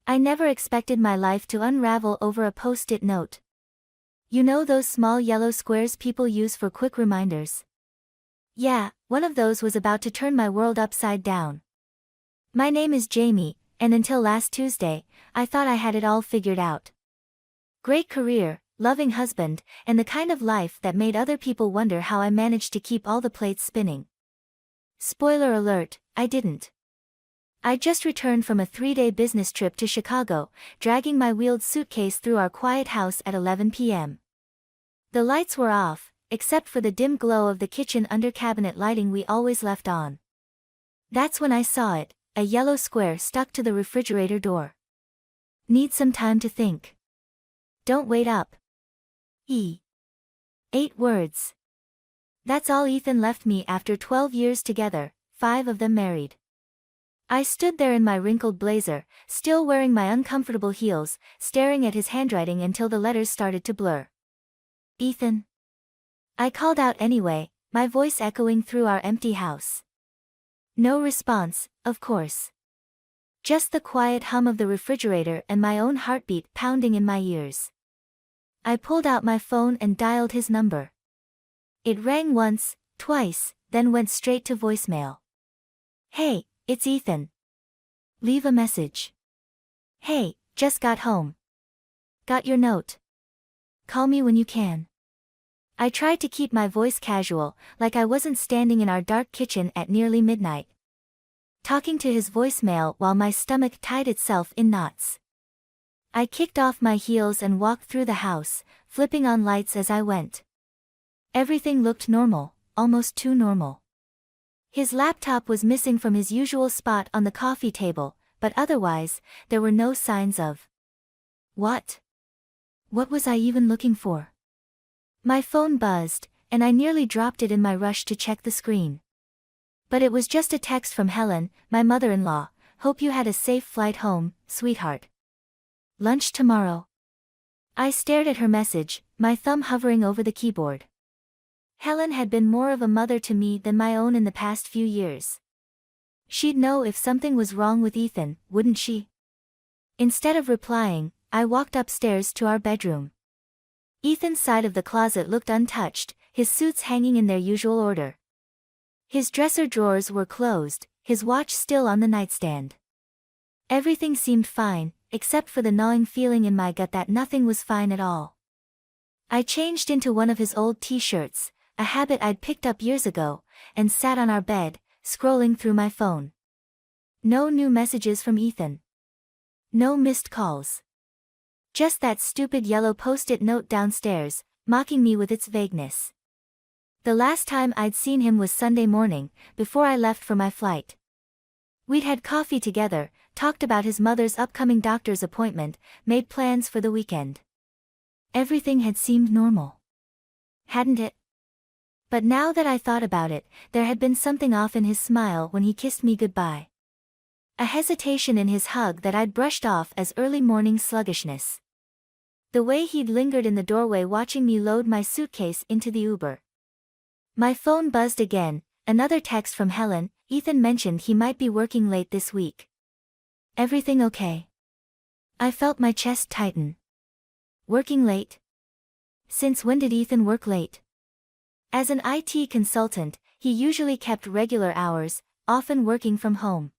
I never expected my life to unravel over a post-it note. You know those small yellow squares people use for quick reminders? Yeah, one of those was about to turn my world upside down. My name is Jamie, and until last Tuesday, I thought I had it all figured out. Great career, loving husband, and the kind of life that made other people wonder how I managed to keep all the plates spinning. Spoiler alert, I didn't. I just returned from a 3-day business trip to Chicago, dragging my wheeled suitcase through our quiet house at 11 p.m. The lights were off, except for the dim glow of the kitchen under cabinet lighting we always left on. That's when I saw it, a yellow square stuck to the refrigerator door. Need some time to think. Don't wait up. 8 words. That's all Ethan left me after 12 years together, 5 of them married. I stood there in my wrinkled blazer, still wearing my uncomfortable heels, staring at his handwriting until the letters started to blur. Ethan. I called out anyway, my voice echoing through our empty house. No response, of course. Just the quiet hum of the refrigerator and my own heartbeat pounding in my ears. I pulled out my phone and dialed his number. It rang once, twice, then went straight to voicemail. Hey, it's Ethan. Leave a message. Hey, just got home. Got your note. Call me when you can. I tried to keep my voice casual, like I wasn't standing in our dark kitchen at nearly midnight, talking to his voicemail while my stomach tied itself in knots. I kicked off my heels and walked through the house, flipping on lights as I went. Everything looked normal, almost too normal. His laptop was missing from his usual spot on the coffee table, but otherwise, there were no signs of. What? What was I even looking for? My phone buzzed, and I nearly dropped it in my rush to check the screen. But it was just a text from Helen, my mother-in-law. Hope you had a safe flight home, sweetheart. Lunch tomorrow. I stared at her message, my thumb hovering over the keyboard. Helen had been more of a mother to me than my own in the past few years. She'd know if something was wrong with Ethan, wouldn't she? Instead of replying, I walked upstairs to our bedroom. Ethan's side of the closet looked untouched, his suits hanging in their usual order. His dresser drawers were closed, his watch still on the nightstand. Everything seemed fine, except for the gnawing feeling in my gut that nothing was fine at all. I changed into one of his old t-shirts, a habit I'd picked up years ago, and sat on our bed, scrolling through my phone. No new messages from Ethan. No missed calls. Just that stupid yellow post-it note downstairs, mocking me with its vagueness. The last time I'd seen him was Sunday morning, before I left for my flight. We'd had coffee together, talked about his mother's upcoming doctor's appointment, made plans for the weekend. Everything had seemed normal. Hadn't it? But now that I thought about it, there had been something off in his smile when he kissed me goodbye. A hesitation in his hug that I'd brushed off as early morning sluggishness. The way he'd lingered in the doorway watching me load my suitcase into the Uber. My phone buzzed again, another text from Helen. Ethan mentioned he might be working late this week. Everything okay? I felt my chest tighten. Working late? Since when did Ethan work late? As an IT consultant, he usually kept regular hours, often working from home.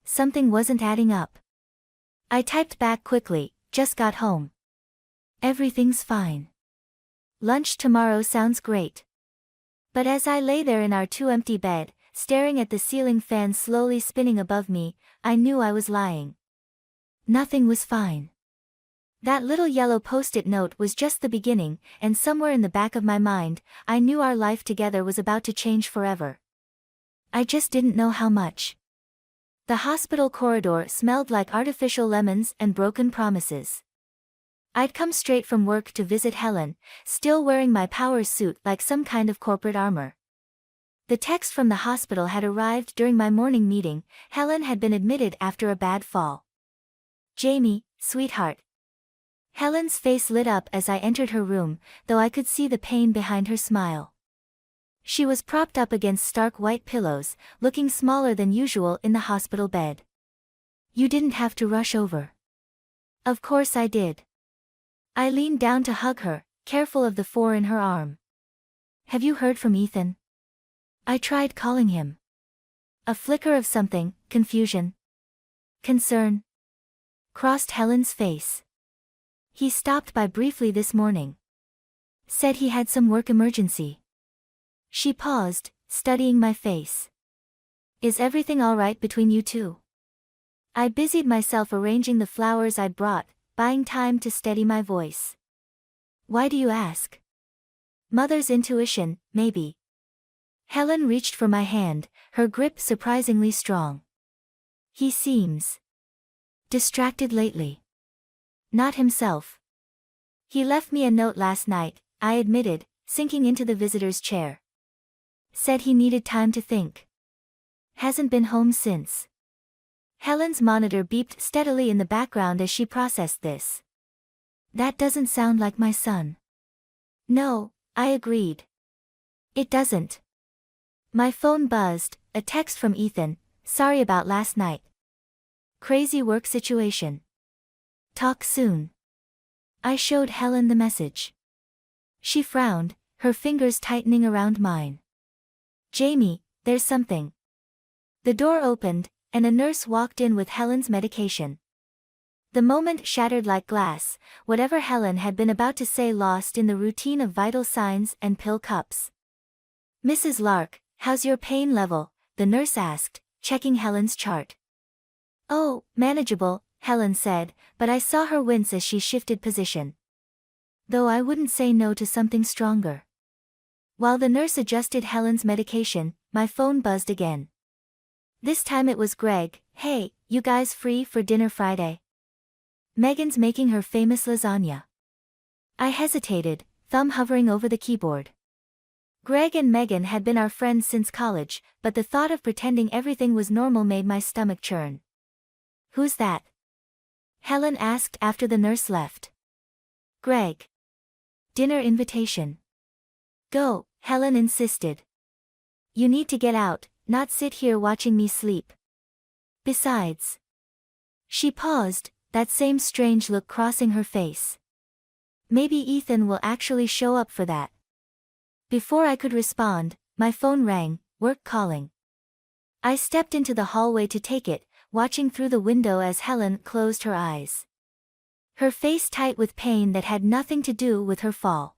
Something wasn't adding up. I typed back quickly, just got home. Everything's fine. Lunch tomorrow sounds great. But as I lay there in our too-empty bed, staring at the ceiling fan slowly spinning above me, I knew I was lying. Nothing was fine. That little yellow post-it note was just the beginning, and somewhere in the back of my mind, I knew our life together was about to change forever. I just didn't know how much. The hospital corridor smelled like artificial lemons and broken promises. I'd come straight from work to visit Helen, still wearing my power suit like some kind of corporate armor. The text from the hospital had arrived during my morning meeting. Helen had been admitted after a bad fall. Jamie, sweetheart. Helen's face lit up as I entered her room, though I could see the pain behind her smile. She was propped up against stark white pillows, looking smaller than usual in the hospital bed. You didn't have to rush over. Of course I did. I leaned down to hug her, careful of the 4 in her arm. Have you heard from Ethan? I tried calling him. A flicker of something, confusion, concern, crossed Helen's face. He stopped by briefly this morning. Said he had some work emergency. She paused, studying my face. Is everything all right between you two? I busied myself arranging the flowers I'd brought, buying time to steady my voice. Why do you ask? Mother's intuition, maybe. Helen reached for my hand, her grip surprisingly strong. He seems distracted lately. Not himself. He left me a note last night, I admitted, sinking into the visitor's chair. Said he needed time to think. Hasn't been home since. Helen's monitor beeped steadily in the background as she processed this. That doesn't sound like my son. No, I agreed. It doesn't. My phone buzzed, a text from Ethan, sorry about last night. Crazy work situation. Talk soon. I showed Helen the message. She frowned, her fingers tightening around mine. Jamie, there's something. The door opened, and a nurse walked in with Helen's medication. The moment shattered like glass, whatever Helen had been about to say lost in the routine of vital signs and pill cups. Mrs. Lark, how's your pain level? The nurse asked, checking Helen's chart. Oh, manageable, Helen said, but I saw her wince as she shifted position. Though I wouldn't say no to something stronger. While the nurse adjusted Helen's medication, my phone buzzed again. This time it was Greg. Hey, you guys free for dinner Friday? Megan's making her famous lasagna. I hesitated, thumb hovering over the keyboard. Greg and Megan had been our friends since college, but the thought of pretending everything was normal made my stomach churn. Who's that? Helen asked after the nurse left. Greg. Dinner invitation. Go, Helen insisted. You need to get out, not sit here watching me sleep. Besides. She paused, that same strange look crossing her face. Maybe Ethan will actually show up for that. Before I could respond, my phone rang, work calling. I stepped into the hallway to take it, watching through the window as Helen closed her eyes. Her face tight with pain that had nothing to do with her fall.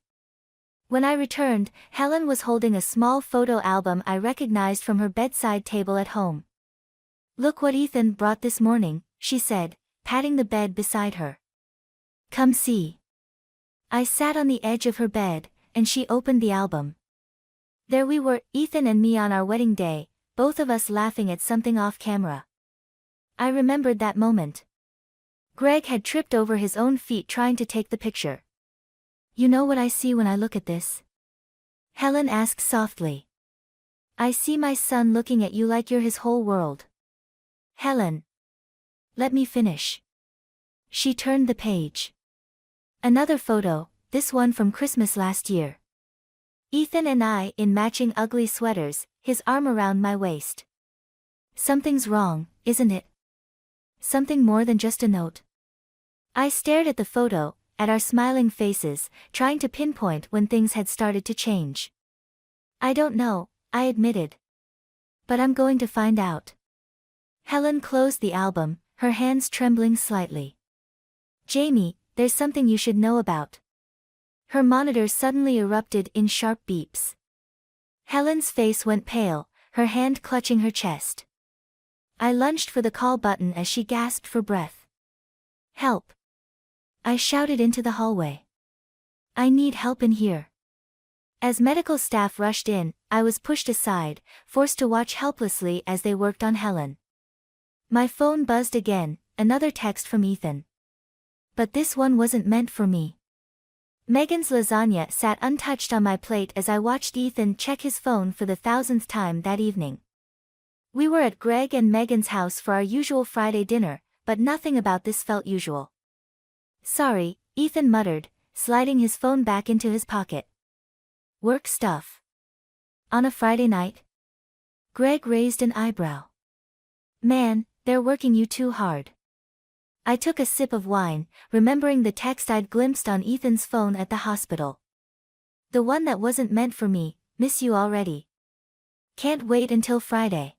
When I returned, Helen was holding a small photo album I recognized from her bedside table at home. Look what Ethan brought this morning, she said, patting the bed beside her. Come see. I sat on the edge of her bed, and she opened the album. There we were, Ethan and me on our wedding day, both of us laughing at something off camera. I remembered that moment. Greg had tripped over his own feet trying to take the picture. You know what I see when I look at this? Helen asked softly. I see my son looking at you like you're his whole world. Helen. Let me finish. She turned the page. Another photo, this one from Christmas last year. Ethan and I in matching ugly sweaters, his arm around my waist. Something's wrong, isn't it? Something more than just a note. I stared at the photo, at our smiling faces, trying to pinpoint when things had started to change. I don't know, I admitted. But I'm going to find out. Helen closed the album, her hands trembling slightly. Jamie, there's something you should know about. Her monitor suddenly erupted in sharp beeps. Helen's face went pale, her hand clutching her chest. I lunged for the call button as she gasped for breath. Help! I shouted into the hallway. I need help in here. As medical staff rushed in, I was pushed aside, forced to watch helplessly as they worked on Helen. My phone buzzed again, another text from Ethan. But this one wasn't meant for me. Megan's lasagna sat untouched on my plate as I watched Ethan check his phone for the 1000th time that evening. We were at Greg and Megan's house for our usual Friday dinner, but nothing about this felt usual. Sorry, Ethan muttered, sliding his phone back into his pocket. Work stuff. On a Friday night? Greg raised an eyebrow. Man, they're working you too hard. I took a sip of wine, remembering the text I'd glimpsed on Ethan's phone at the hospital. The one that wasn't meant for me, miss you already. Can't wait until Friday.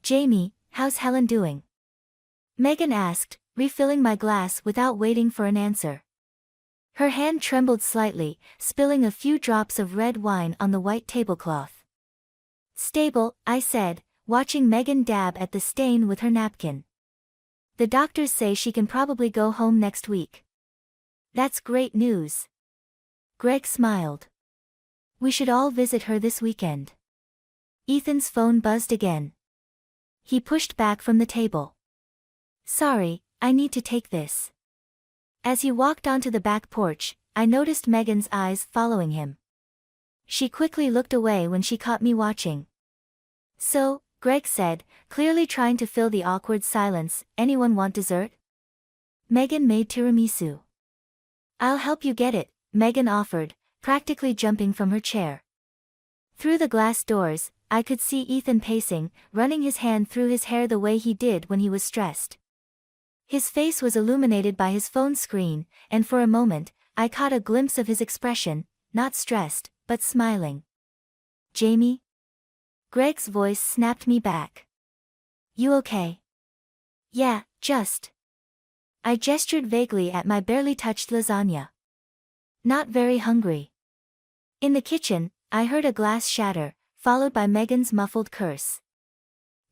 Jamie, how's Helen doing? Megan asked, refilling my glass without waiting for an answer. Her hand trembled slightly, spilling a few drops of red wine on the white tablecloth. Stable, I said, watching Megan dab at the stain with her napkin. The doctors say she can probably go home next week. That's great news. Greg smiled. We should all visit her this weekend. Ethan's phone buzzed again. He pushed back from the table. Sorry, I need to take this. As he walked onto the back porch, I noticed Megan's eyes following him. She quickly looked away when she caught me watching. So, Greg said, clearly trying to fill the awkward silence, anyone want dessert? Megan made tiramisu. I'll help you get it, Megan offered, practically jumping from her chair. Through the glass doors, I could see Ethan pacing, running his hand through his hair the way he did when he was stressed. His face was illuminated by his phone screen, and for a moment, I caught a glimpse of his expression, not stressed, but smiling. Jamie? Greg's voice snapped me back. You okay? Yeah, just. I gestured vaguely at my barely touched lasagna. Not very hungry. In the kitchen, I heard a glass shatter, followed by Megan's muffled curse.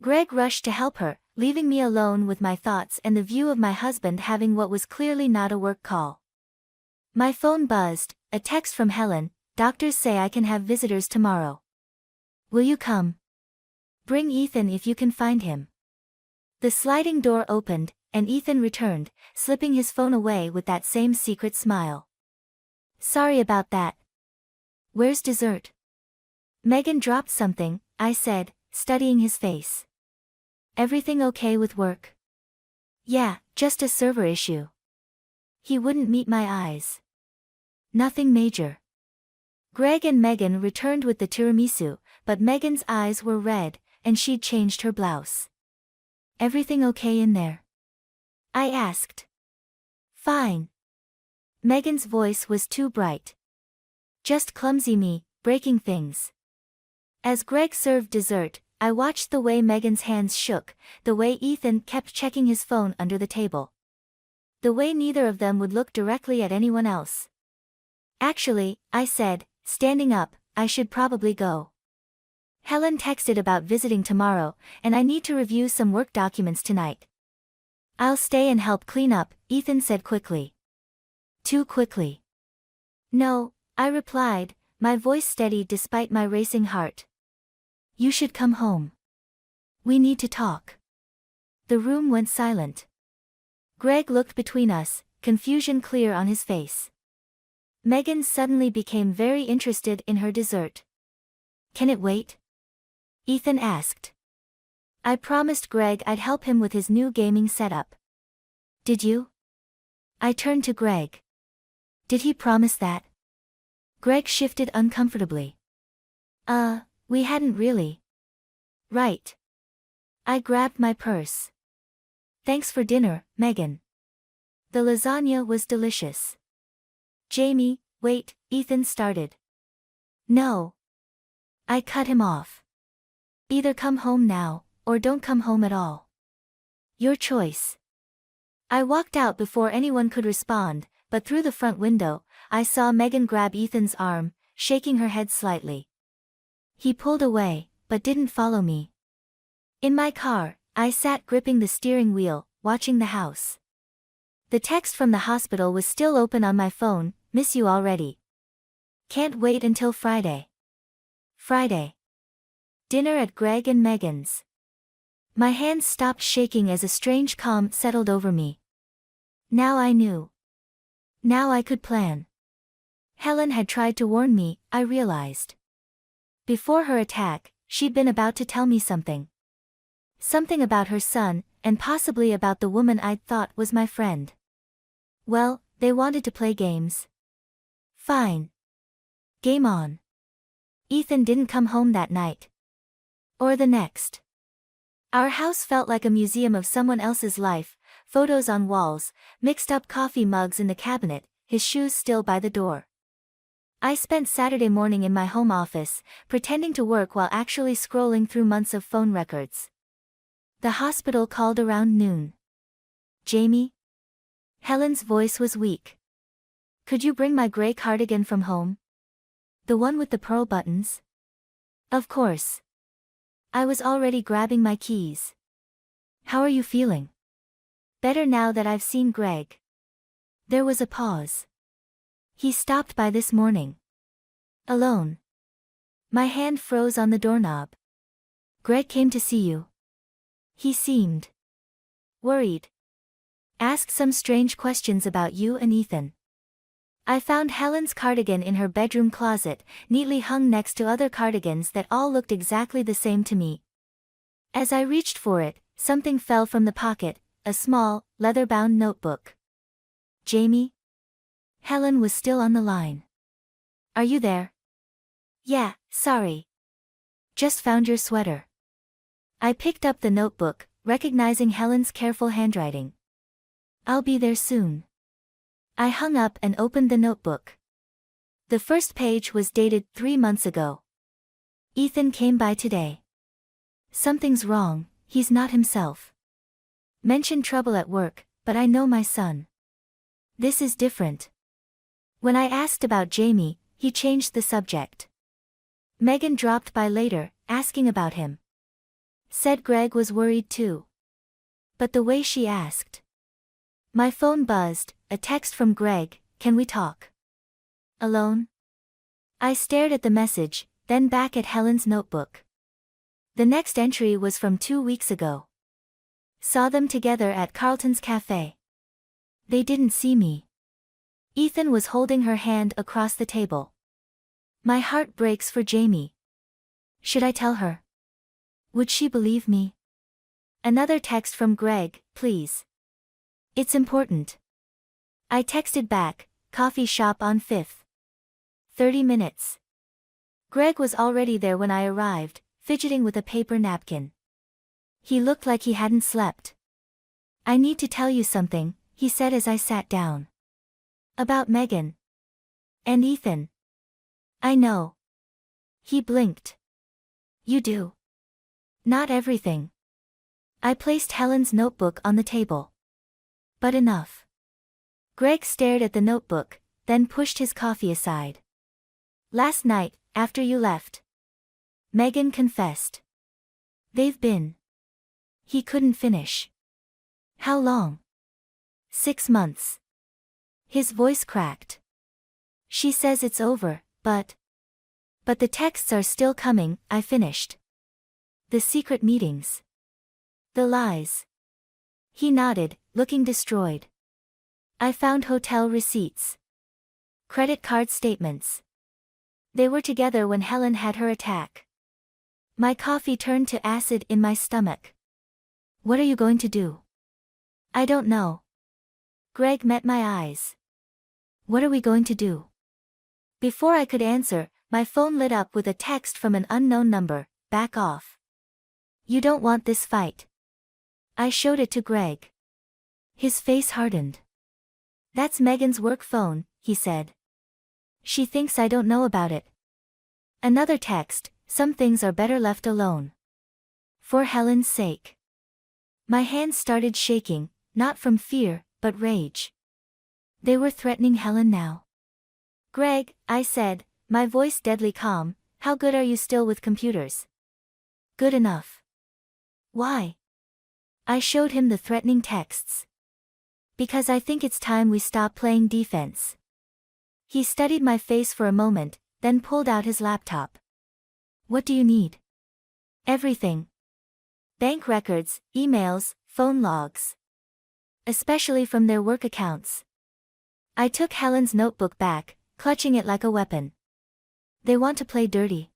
Greg rushed to help her, leaving me alone with my thoughts and the view of my husband having what was clearly not a work call. My phone buzzed, a text from Helen, doctors say I can have visitors tomorrow. Will you come? Bring Ethan if you can find him. The sliding door opened, and Ethan returned, slipping his phone away with that same secret smile. Sorry about that. Where's dessert? Megan dropped something, I said, studying his face. Everything okay with work? Yeah, just a server issue. He wouldn't meet my eyes. Nothing major. Greg and Megan returned with the tiramisu, but Megan's eyes were red, and she'd changed her blouse. Everything okay in there? I asked. Fine. Megan's voice was too bright. Just clumsy me, breaking things. As Greg served dessert, I watched the way Megan's hands shook, the way Ethan kept checking his phone under the table. The way neither of them would look directly at anyone else. Actually, I said, standing up, I should probably go. Helen texted about visiting tomorrow, and I need to review some work documents tonight. I'll stay and help clean up, Ethan said quickly. Too quickly. No, I replied, my voice steady despite my racing heart. You should come home. We need to talk. The room went silent. Greg looked between us, confusion clear on his face. Megan suddenly became very interested in her dessert. Can it wait? Ethan asked. I promised Greg I'd help him with his new gaming setup. Did you? I turned to Greg. Did he promise that? Greg shifted uncomfortably. We hadn't really. Right. I grabbed my purse. Thanks for dinner, Megan. The lasagna was delicious. Jamie, wait, Ethan started. No. I cut him off. Either come home now, or don't come home at all. Your choice. I walked out before anyone could respond, but through the front window, I saw Megan grab Ethan's arm, shaking her head slightly. He pulled away, but didn't follow me. In my car, I sat gripping the steering wheel, watching the house. The text from the hospital was still open on my phone, miss you already. Can't wait until Friday. Friday. Dinner at Greg and Megan's. My hands stopped shaking as a strange calm settled over me. Now I knew. Now I could plan. Helen had tried to warn me, I realized. Before her attack, she'd been about to tell me something. Something about her son, and possibly about the woman I'd thought was my friend. Well, they wanted to play games. Fine. Game on. Ethan didn't come home that night. Or the next. Our house felt like a museum of someone else's life, photos on walls, mixed up coffee mugs in the cabinet, his shoes still by the door. I spent Saturday morning in my home office, pretending to work while actually scrolling through months of phone records. The hospital called around noon. Jamie? Helen's voice was weak. Could you bring my gray cardigan from home? The one with the pearl buttons? Of course. I was already grabbing my keys. How are you feeling? Better now that I've seen Greg. There was a pause. He stopped by this morning. Alone. My hand froze on the doorknob. Greg came to see you. He seemed worried. Asked some strange questions about you and Ethan. I found Helen's cardigan in her bedroom closet, neatly hung next to other cardigans that all looked exactly the same to me. As I reached for it, something fell from the pocket, a small, leather-bound notebook. Jamie? Helen was still on the line. Are you there? Yeah, sorry. Just found your sweater. I picked up the notebook, recognizing Helen's careful handwriting. I'll be there soon. I hung up and opened the notebook. The first page was dated 3 months ago. Ethan came by today. Something's wrong, he's not himself. Mentioned trouble at work, but I know my son. This is different. When I asked about Jamie, he changed the subject. Megan dropped by later, asking about him. Said Greg was worried too. But the way she asked. My phone buzzed, a text from Greg, can we talk? Alone? I stared at the message, then back at Helen's notebook. The next entry was from 2 weeks ago. Saw them together at Carlton's cafe. They didn't see me. Ethan was holding her hand across the table. My heart breaks for Jamie. Should I tell her? Would she believe me? Another text from Greg, please. It's important. I texted back, coffee shop on 5th. 30 minutes. Greg was already there when I arrived, fidgeting with a paper napkin. He looked like he hadn't slept. I need to tell you something, he said as I sat down. About Megan. And Ethan. I know. He blinked. You do. Not everything. I placed Helen's notebook on the table. But enough. Greg stared at the notebook, then pushed his coffee aside. Last night, after you left. Megan confessed. They've been. He couldn't finish. How long? 6 months. His voice cracked. She says it's over, but the texts are still coming, I finished. The secret meetings. The lies. He nodded, looking destroyed. I found hotel receipts. Credit card statements. They were together when Helen had her attack. My coffee turned to acid in my stomach. What are you going to do? I don't know. Greg met my eyes. What are we going to do? Before I could answer, my phone lit up with a text from an unknown number, back off. You don't want this fight. I showed it to Greg. His face hardened. That's Megan's work phone, he said. She thinks I don't know about it. Another text, some things are better left alone. For Helen's sake. My hands started shaking, not from fear, but rage. They were threatening Helen now. Greg, I said, my voice deadly calm, how good are you still with computers? Good enough. Why? I showed him the threatening texts. Because I think it's time we stop playing defense. He studied my face for a moment, then pulled out his laptop. What do you need? Everything. Bank records, emails, phone logs. Especially from their work accounts. I took Helen's notebook back, clutching it like a weapon. They want to play dirty.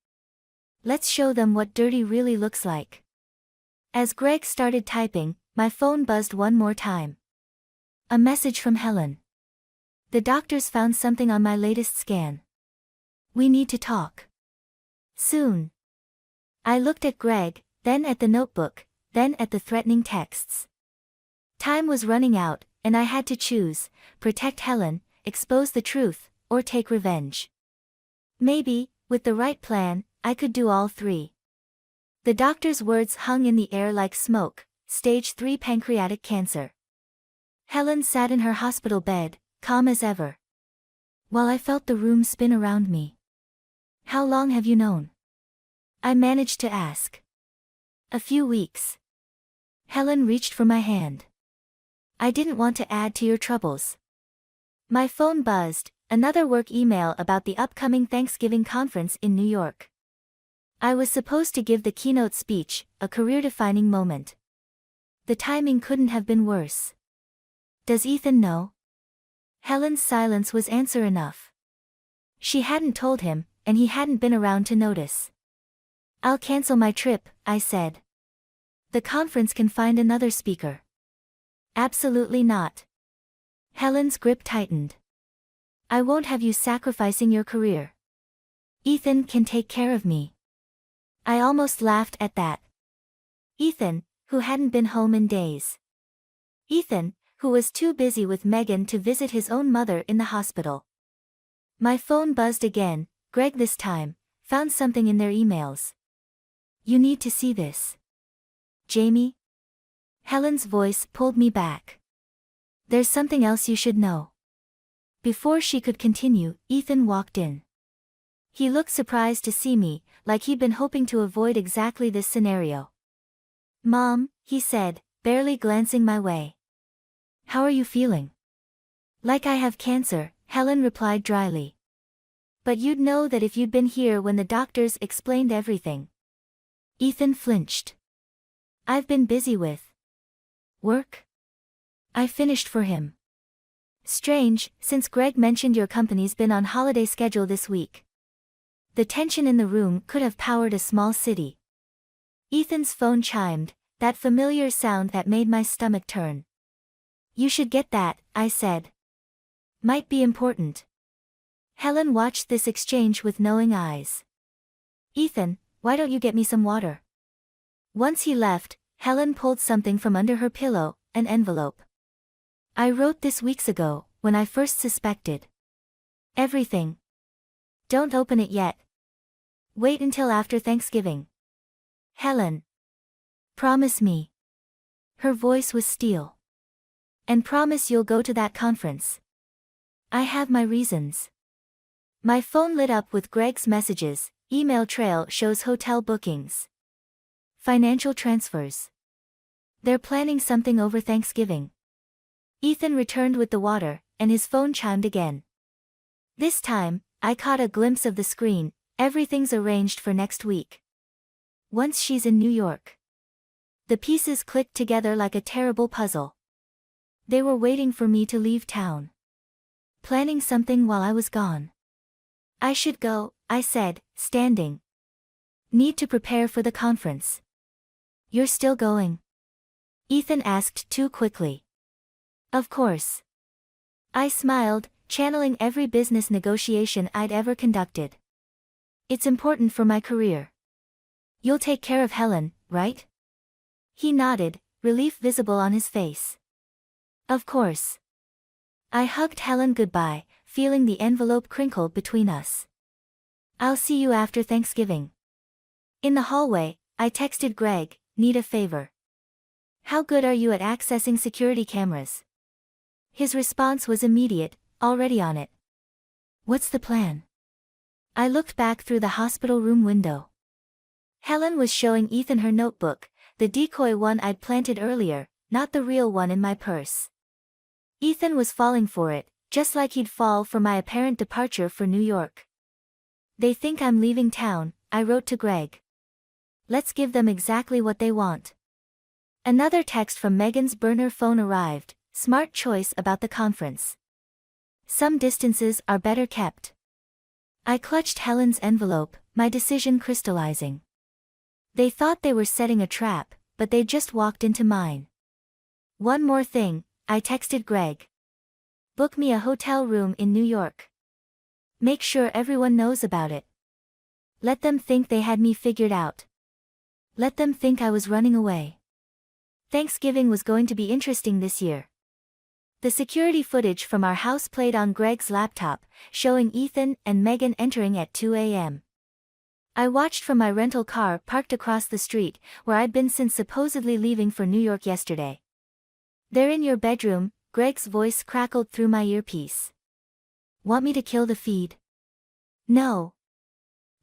Let's show them what dirty really looks like. As Greg started typing, my phone buzzed one more time. A message from Helen. The doctors found something on my latest scan. We need to talk. Soon. I looked at Greg, then at the notebook, then at the threatening texts. Time was running out, and I had to choose: protect Helen, expose the truth, or take revenge. Maybe, with the right plan, I could do all three. The doctor's words hung in the air like smoke: stage 3 pancreatic cancer. Helen sat in her hospital bed, calm as ever, while I felt the room spin around me. "How long have you known?" I managed to ask. "A few weeks." Helen reached for my hand. "I didn't want to add to your troubles." My phone buzzed, another work email about the upcoming Thanksgiving conference in New York. I was supposed to give the keynote speech, a career-defining moment. The timing couldn't have been worse. "Does Ethan know?" Helen's silence was answer enough. She hadn't told him, and he hadn't been around to notice. "I'll cancel my trip," I said. "The conference can find another speaker." "Absolutely not." Helen's grip tightened. "I won't have you sacrificing your career. Ethan can take care of me." I almost laughed at that. Ethan, who hadn't been home in days. Ethan, who was too busy with Megan to visit his own mother in the hospital. My phone buzzed again. Greg this time, found something in their emails. "You need to see this." "Jamie?" Helen's voice pulled me back. "There's something else you should know." Before she could continue, Ethan walked in. He looked surprised to see me, like he'd been hoping to avoid exactly this scenario. "Mom," he said, barely glancing my way. "How are you feeling?" "Like I have cancer," Helen replied dryly. "But you'd know that if you'd been here when the doctors explained everything." Ethan flinched. "I've been busy with work." I finished for him. "Strange, since Greg mentioned your company's been on holiday schedule this week." The tension in the room could have powered a small city. Ethan's phone chimed, that familiar sound that made my stomach turn. "You should get that," I said. "Might be important." Helen watched this exchange with knowing eyes. "Ethan, why don't you get me some water?" Once he left, Helen pulled something from under her pillow, an envelope. "I wrote this weeks ago, when I first suspected everything. Don't open it yet. Wait until after Thanksgiving. Helen. Promise me." Her voice was steel. "And promise you'll go to that conference." "I have my reasons." My phone lit up with Greg's messages. Email trail shows hotel bookings. Financial transfers. They're planning something over Thanksgiving. Ethan returned with the water, and his phone chimed again. This time, I caught a glimpse of the screen. Everything's arranged for next week. Once she's in New York. The pieces clicked together like a terrible puzzle. They were waiting for me to leave town. Planning something while I was gone. "I should go," I said, standing. "Need to prepare for the conference." "You're still going?" Ethan asked too quickly. "Of course." I smiled, channeling every business negotiation I'd ever conducted. "It's important for my career." "You'll take care of Helen, right?" He nodded, relief visible on his face. "Of course." I hugged Helen goodbye, feeling the envelope crinkle between us. "I'll see you after Thanksgiving." In the hallway, I texted Greg, "Need a favor. How good are you at accessing security cameras?" His response was immediate, "Already on it." "What's the plan?" I looked back through the hospital room window. Helen was showing Ethan her notebook, the decoy one I'd planted earlier, not the real one in my purse. Ethan was falling for it, just like he'd fall for my apparent departure for New York. "They think I'm leaving town," I wrote to Greg. "Let's give them exactly what they want." Another text from Megan's burner phone arrived, "Smart choice about the conference. Some distances are better kept." I clutched Helen's envelope, my decision crystallizing. They thought they were setting a trap, but they just walked into mine. "One more thing," I texted Greg. "Book me a hotel room in New York. Make sure everyone knows about it. Let them think they had me figured out. Let them think I was running away." Thanksgiving was going to be interesting this year. The security footage from our house played on Greg's laptop, showing Ethan and Megan entering at 2 a.m. I watched from my rental car parked across the street, where I'd been since supposedly leaving for New York yesterday. "They're in your bedroom," Greg's voice crackled through my earpiece. "Want me to kill the feed?" "No."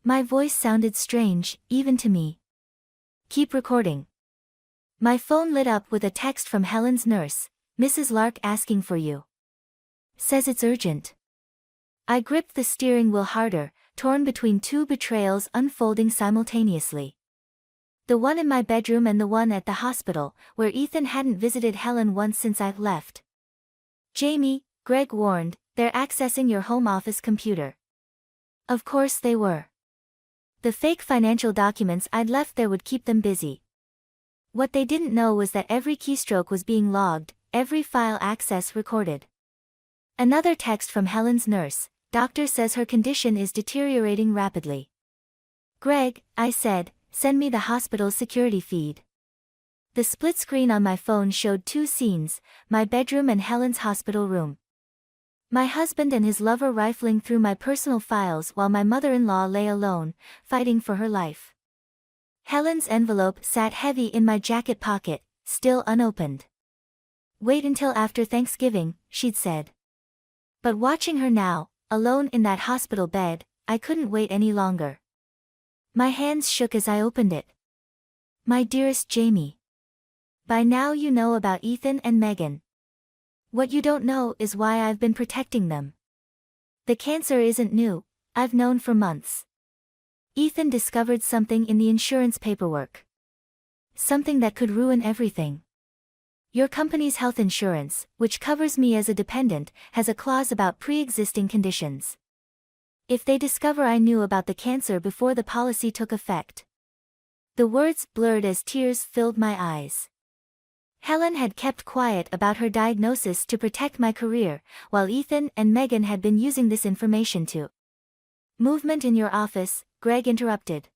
My voice sounded strange, even to me. "Keep recording." My phone lit up with a text from Helen's nurse, "Mrs. Lark asking for you. Says it's urgent." I gripped the steering wheel harder, torn between two betrayals unfolding simultaneously. The one in my bedroom and the one at the hospital, where Ethan hadn't visited Helen once since I'd left. "Jamie," Greg warned, "they're accessing your home office computer." Of course they were. The fake financial documents I'd left there would keep them busy. What they didn't know was that every keystroke was being logged, every file access recorded. Another text from Helen's nurse, "Doctor says her condition is deteriorating rapidly." "Greg," I said, "send me the hospital's security feed." The split screen on my phone showed two scenes, my bedroom and Helen's hospital room. My husband and his lover rifling through my personal files while my mother-in-law lay alone, fighting for her life. Helen's envelope sat heavy in my jacket pocket, still unopened. "Wait until after Thanksgiving," she'd said. But watching her now, alone in that hospital bed, I couldn't wait any longer. My hands shook as I opened it. "My dearest Jamie. By now you know about Ethan and Megan. What you don't know is why I've been protecting them. The cancer isn't new, I've known for months. Ethan discovered something in the insurance paperwork. Something that could ruin everything. Your company's health insurance, which covers me as a dependent, has a clause about pre-existing conditions. If they discover I knew about the cancer before the policy took effect." The words blurred as tears filled my eyes. Helen had kept quiet about her diagnosis to protect my career, while Ethan and Megan had been using this information to. "Movement in your office," Greg interrupted.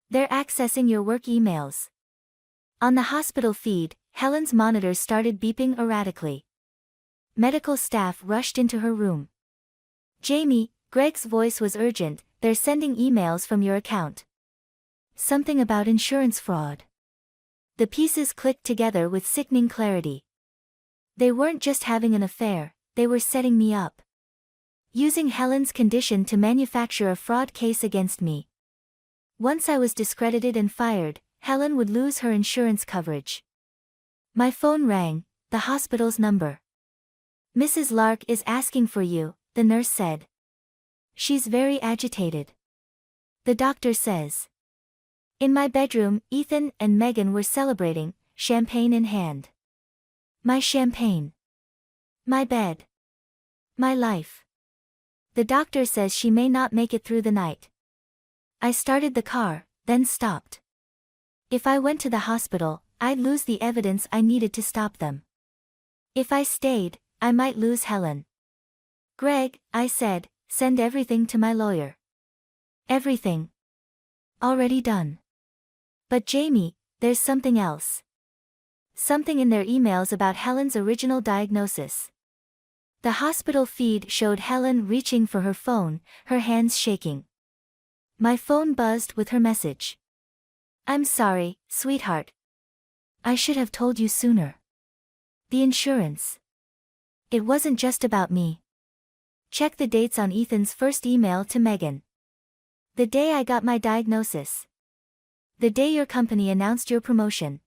"They're accessing your work emails." On the hospital feed, Helen's monitors started beeping erratically. Medical staff rushed into her room. "Jamie," Greg's voice was urgent, "they're sending emails from your account. Something about insurance fraud." The pieces clicked together with sickening clarity. They weren't just having an affair, they were setting me up. Using Helen's condition to manufacture a fraud case against me. Once I was discredited and fired, Helen would lose her insurance coverage. My phone rang, the hospital's number. "Mrs. Lark is asking for you," the nurse said. "She's very agitated. The doctor says." In my bedroom, Ethan and Megan were celebrating, champagne in hand. My champagne. My bed. My life. "The doctor says she may not make it through the night." I started the car, then stopped. If I went to the hospital, I'd lose the evidence I needed to stop them. If I stayed, I might lose Helen. "Greg," I said, "send everything to my lawyer." "Everything. Already done." "But Jamie, there's something else." Something in their emails about Helen's original diagnosis. The hospital feed showed Helen reaching for her phone, her hands shaking. My phone buzzed with her message. "I'm sorry, sweetheart. I should have told you sooner. The insurance. It wasn't just about me. Check the dates on Ethan's first email to Megan. The day I got my diagnosis. The day your company announced your promotion.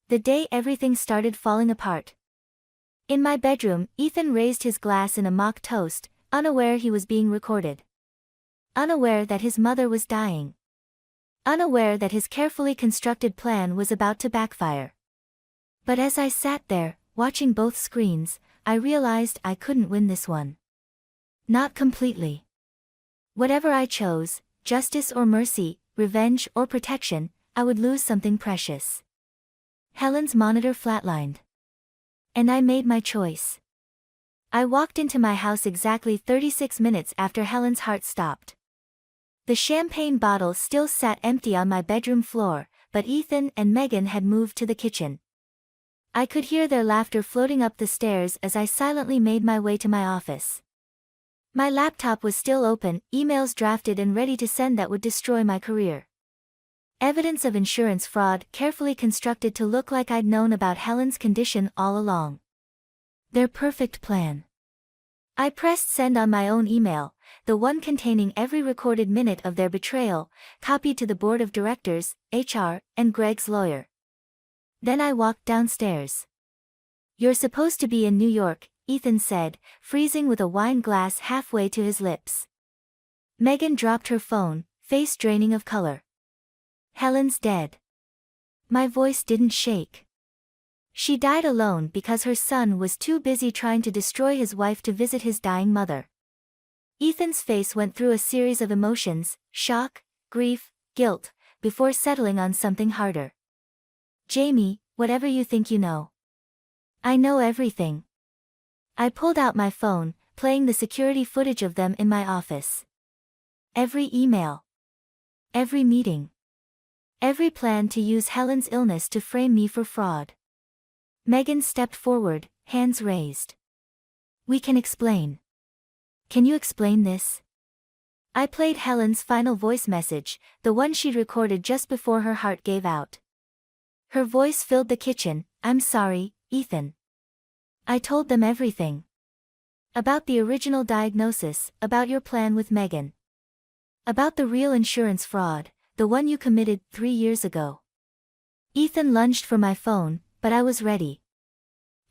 The day everything started falling apart." In my bedroom, Ethan raised his glass in a mock toast, unaware he was being recorded. Unaware that his mother was dying. Unaware that his carefully constructed plan was about to backfire. But as I sat there, watching both screens, I realized I couldn't win this one. Not completely. Whatever I chose, justice or mercy, revenge or protection, I would lose something precious. Helen's monitor flatlined. And I made my choice. I walked into my house exactly 36 minutes after Helen's heart stopped. The champagne bottle still sat empty on my bedroom floor, but Ethan and Megan had moved to the kitchen. I could hear their laughter floating up the stairs as I silently made my way to my office. My laptop was still open, emails drafted and ready to send that would destroy my career. Evidence of insurance fraud carefully constructed to look like I'd known about Helen's condition all along. Their perfect plan. I pressed send on my own email, the one containing every recorded minute of their betrayal, copied to the board of directors, HR, and Greg's lawyer. Then I walked downstairs. "You're supposed to be in New York," Ethan said, freezing with a wine glass halfway to his lips. Megan dropped her phone, face draining of color. "Helen's dead." My voice didn't shake. "She died alone because her son was too busy trying to destroy his wife to visit his dying mother." Ethan's face went through a series of emotions, shock, grief, guilt, before settling on something harder. "Jamie, whatever you think you know. I know everything." I pulled out my phone, playing the security footage of them in my office. Every email. Every meeting. Every plan to use Helen's illness to frame me for fraud. Megan stepped forward, hands raised. "We can explain." "Can you explain this?" I played Helen's final voice message, the one she'd recorded just before her heart gave out. Her voice filled the kitchen. "I'm sorry, Ethan. I told them everything. About the original diagnosis, about your plan with Megan. About the real insurance fraud, the one you committed 3 years ago." Ethan lunged for my phone, but I was ready.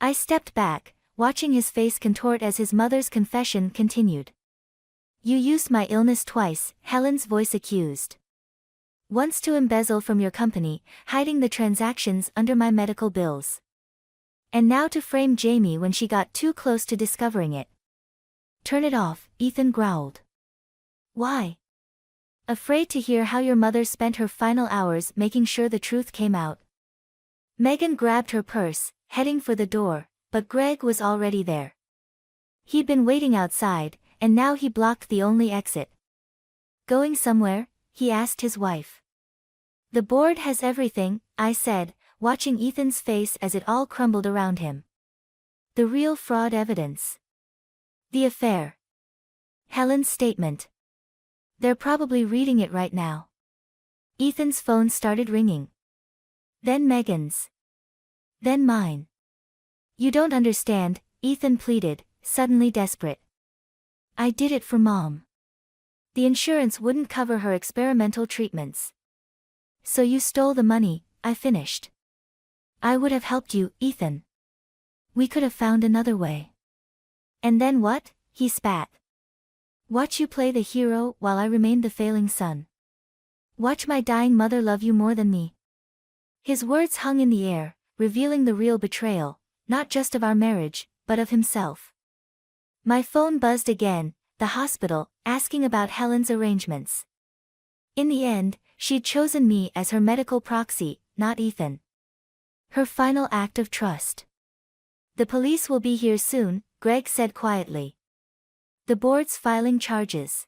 I stepped back, watching his face contort as his mother's confession continued. "You used my illness twice," Helen's voice accused. "Once to embezzle from your company, hiding the transactions under my medical bills. And now to frame Jamie when she got too close to discovering it." "Turn it off," Ethan growled. "Why?" "Afraid to hear how your mother spent her final hours making sure the truth came out." Megan grabbed her purse, heading for the door, but Greg was already there. He'd been waiting outside, and now he blocked the only exit. "Going somewhere?" he asked his wife. "The board has everything," I said, watching Ethan's face as it all crumbled around him. The real fraud evidence. The affair. Helen's statement. They're probably reading it right now. Ethan's phone started ringing. Then Megan's. Then mine. "You don't understand," Ethan pleaded, suddenly desperate. "I did it for Mom. The insurance wouldn't cover her experimental treatments. So you stole the money," I finished. "I would have helped you, Ethan. We could have found another way." "And then what?" he spat. "Watch you play the hero while I remained the failing son. Watch my dying mother love you more than me." His words hung in the air, revealing the real betrayal, not just of our marriage, but of himself. My phone buzzed again, the hospital, asking about Helen's arrangements. In the end, she'd chosen me as her medical proxy, not Ethan. Her final act of trust. "The police will be here soon," Greg said quietly. "The board's filing charges."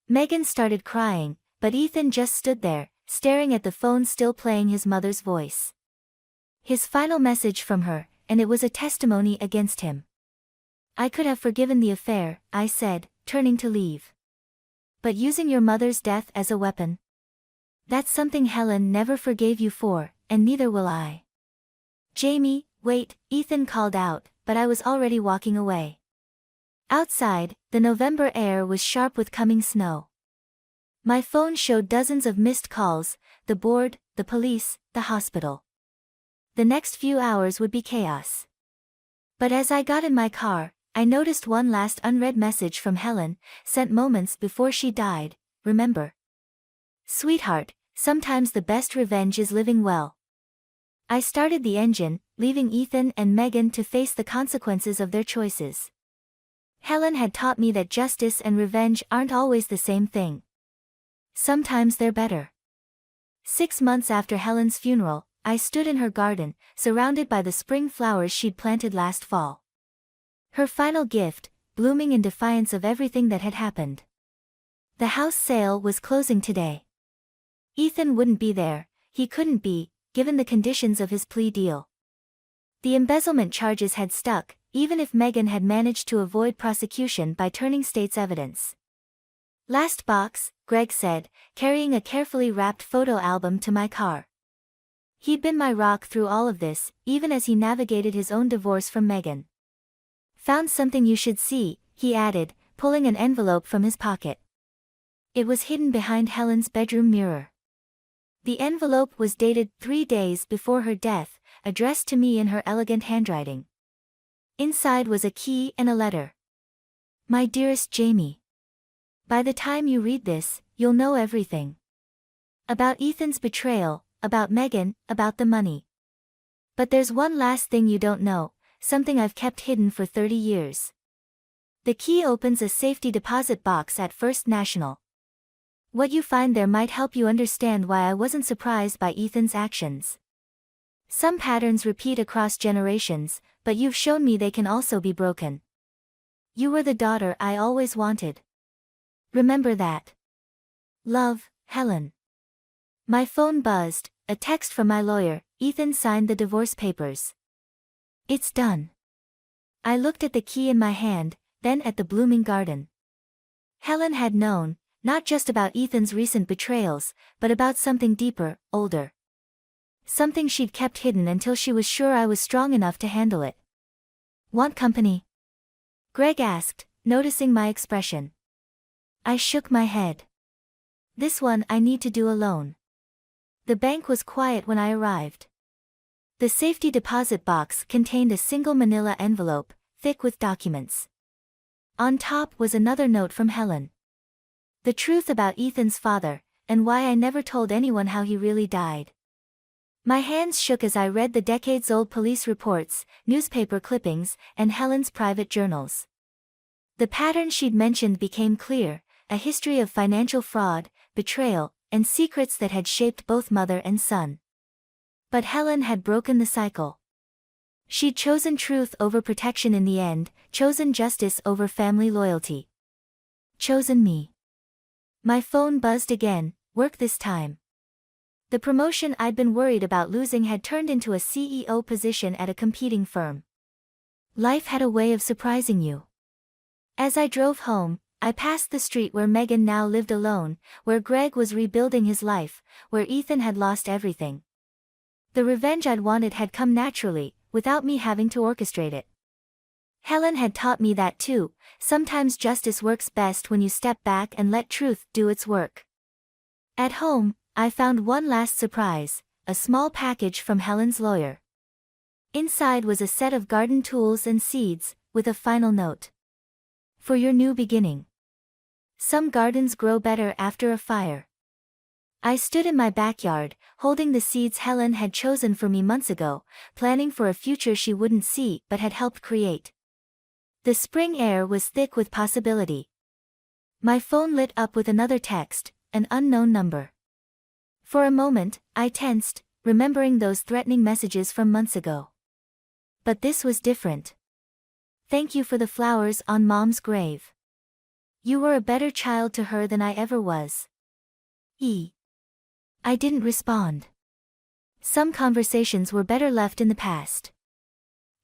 Megan started crying, but Ethan just stood there, staring at the phone still playing his mother's voice. His final message from her, and it was a testimony against him. "I could have forgiven the affair," I said, turning to leave. "But using your mother's death as a weapon? That's something Helen never forgave you for, and neither will I." "Jamie, wait," Ethan called out, but I was already walking away. Outside, the November air was sharp with coming snow. My phone showed dozens of missed calls, the board, the police, the hospital. The next few hours would be chaos. But as I got in my car, I noticed one last unread message from Helen, sent moments before she died. "Remember, sweetheart, sometimes the best revenge is living well." I started the engine, leaving Ethan and Megan to face the consequences of their choices. Helen had taught me that justice and revenge aren't always the same thing. Sometimes they're better. 6 months after Helen's funeral, I stood in her garden, surrounded by the spring flowers she'd planted last fall. Her final gift, blooming in defiance of everything that had happened. The house sale was closing today. Ethan wouldn't be there, he couldn't be, given the conditions of his plea deal. The embezzlement charges had stuck, even if Megan had managed to avoid prosecution by turning state's evidence. Last box, Greg said, carrying a carefully wrapped photo album to my car. He'd been my rock through all of this, even as he navigated his own divorce from Megan. Found something you should see, he added, pulling an envelope from his pocket. It was hidden behind Helen's bedroom mirror. The envelope was dated 3 days before her death, addressed to me in her elegant handwriting. Inside was a key and a letter. My dearest Jamie. By the time you read this, you'll know everything. About Ethan's betrayal, about Megan, about the money. But there's one last thing you don't know, something I've kept hidden for 30 years. The key opens a safety deposit box at First National. What you find there might help you understand why I wasn't surprised by Ethan's actions. Some patterns repeat across generations, but you've shown me they can also be broken. You were the daughter I always wanted. Remember that. Love, Helen. My phone buzzed, a text from my lawyer. Ethan signed the divorce papers. It's done. I looked at the key in my hand, then at the blooming garden. Helen had known, not just about Ethan's recent betrayals, but about something deeper, older. Something she'd kept hidden until she was sure I was strong enough to handle it. Want company? Greg asked, noticing my expression. I shook my head. This one I need to do alone. The bank was quiet when I arrived. The safety deposit box contained a single manila envelope, thick with documents. On top was another note from Helen. The truth about Ethan's father, and why I never told anyone how he really died. My hands shook as I read the decades-old police reports, newspaper clippings, and Helen's private journals. The pattern she'd mentioned became clear, a history of financial fraud, betrayal, and secrets that had shaped both mother and son. But Helen had broken the cycle. She'd chosen truth over protection in the end, chosen justice over family loyalty. Chosen me. My phone buzzed again, work this time. The promotion I'd been worried about losing had turned into a CEO position at a competing firm. Life had a way of surprising you. As I drove home, I passed the street where Megan now lived alone, where Greg was rebuilding his life, where Ethan had lost everything. The revenge I'd wanted had come naturally, without me having to orchestrate it. Helen had taught me that too. Sometimes justice works best when you step back and let truth do its work. At home, I found one last surprise, a small package from Helen's lawyer. Inside was a set of garden tools and seeds, with a final note. For your new beginning. Some gardens grow better after a fire. I stood in my backyard, holding the seeds Helen had chosen for me months ago, planning for a future she wouldn't see but had helped create. The spring air was thick with possibility. My phone lit up with another text, an unknown number. For a moment, I tensed, remembering those threatening messages from months ago. But this was different. Thank you for the flowers on Mom's grave. You were a better child to her than I ever was. I didn't respond. Some conversations were better left in the past.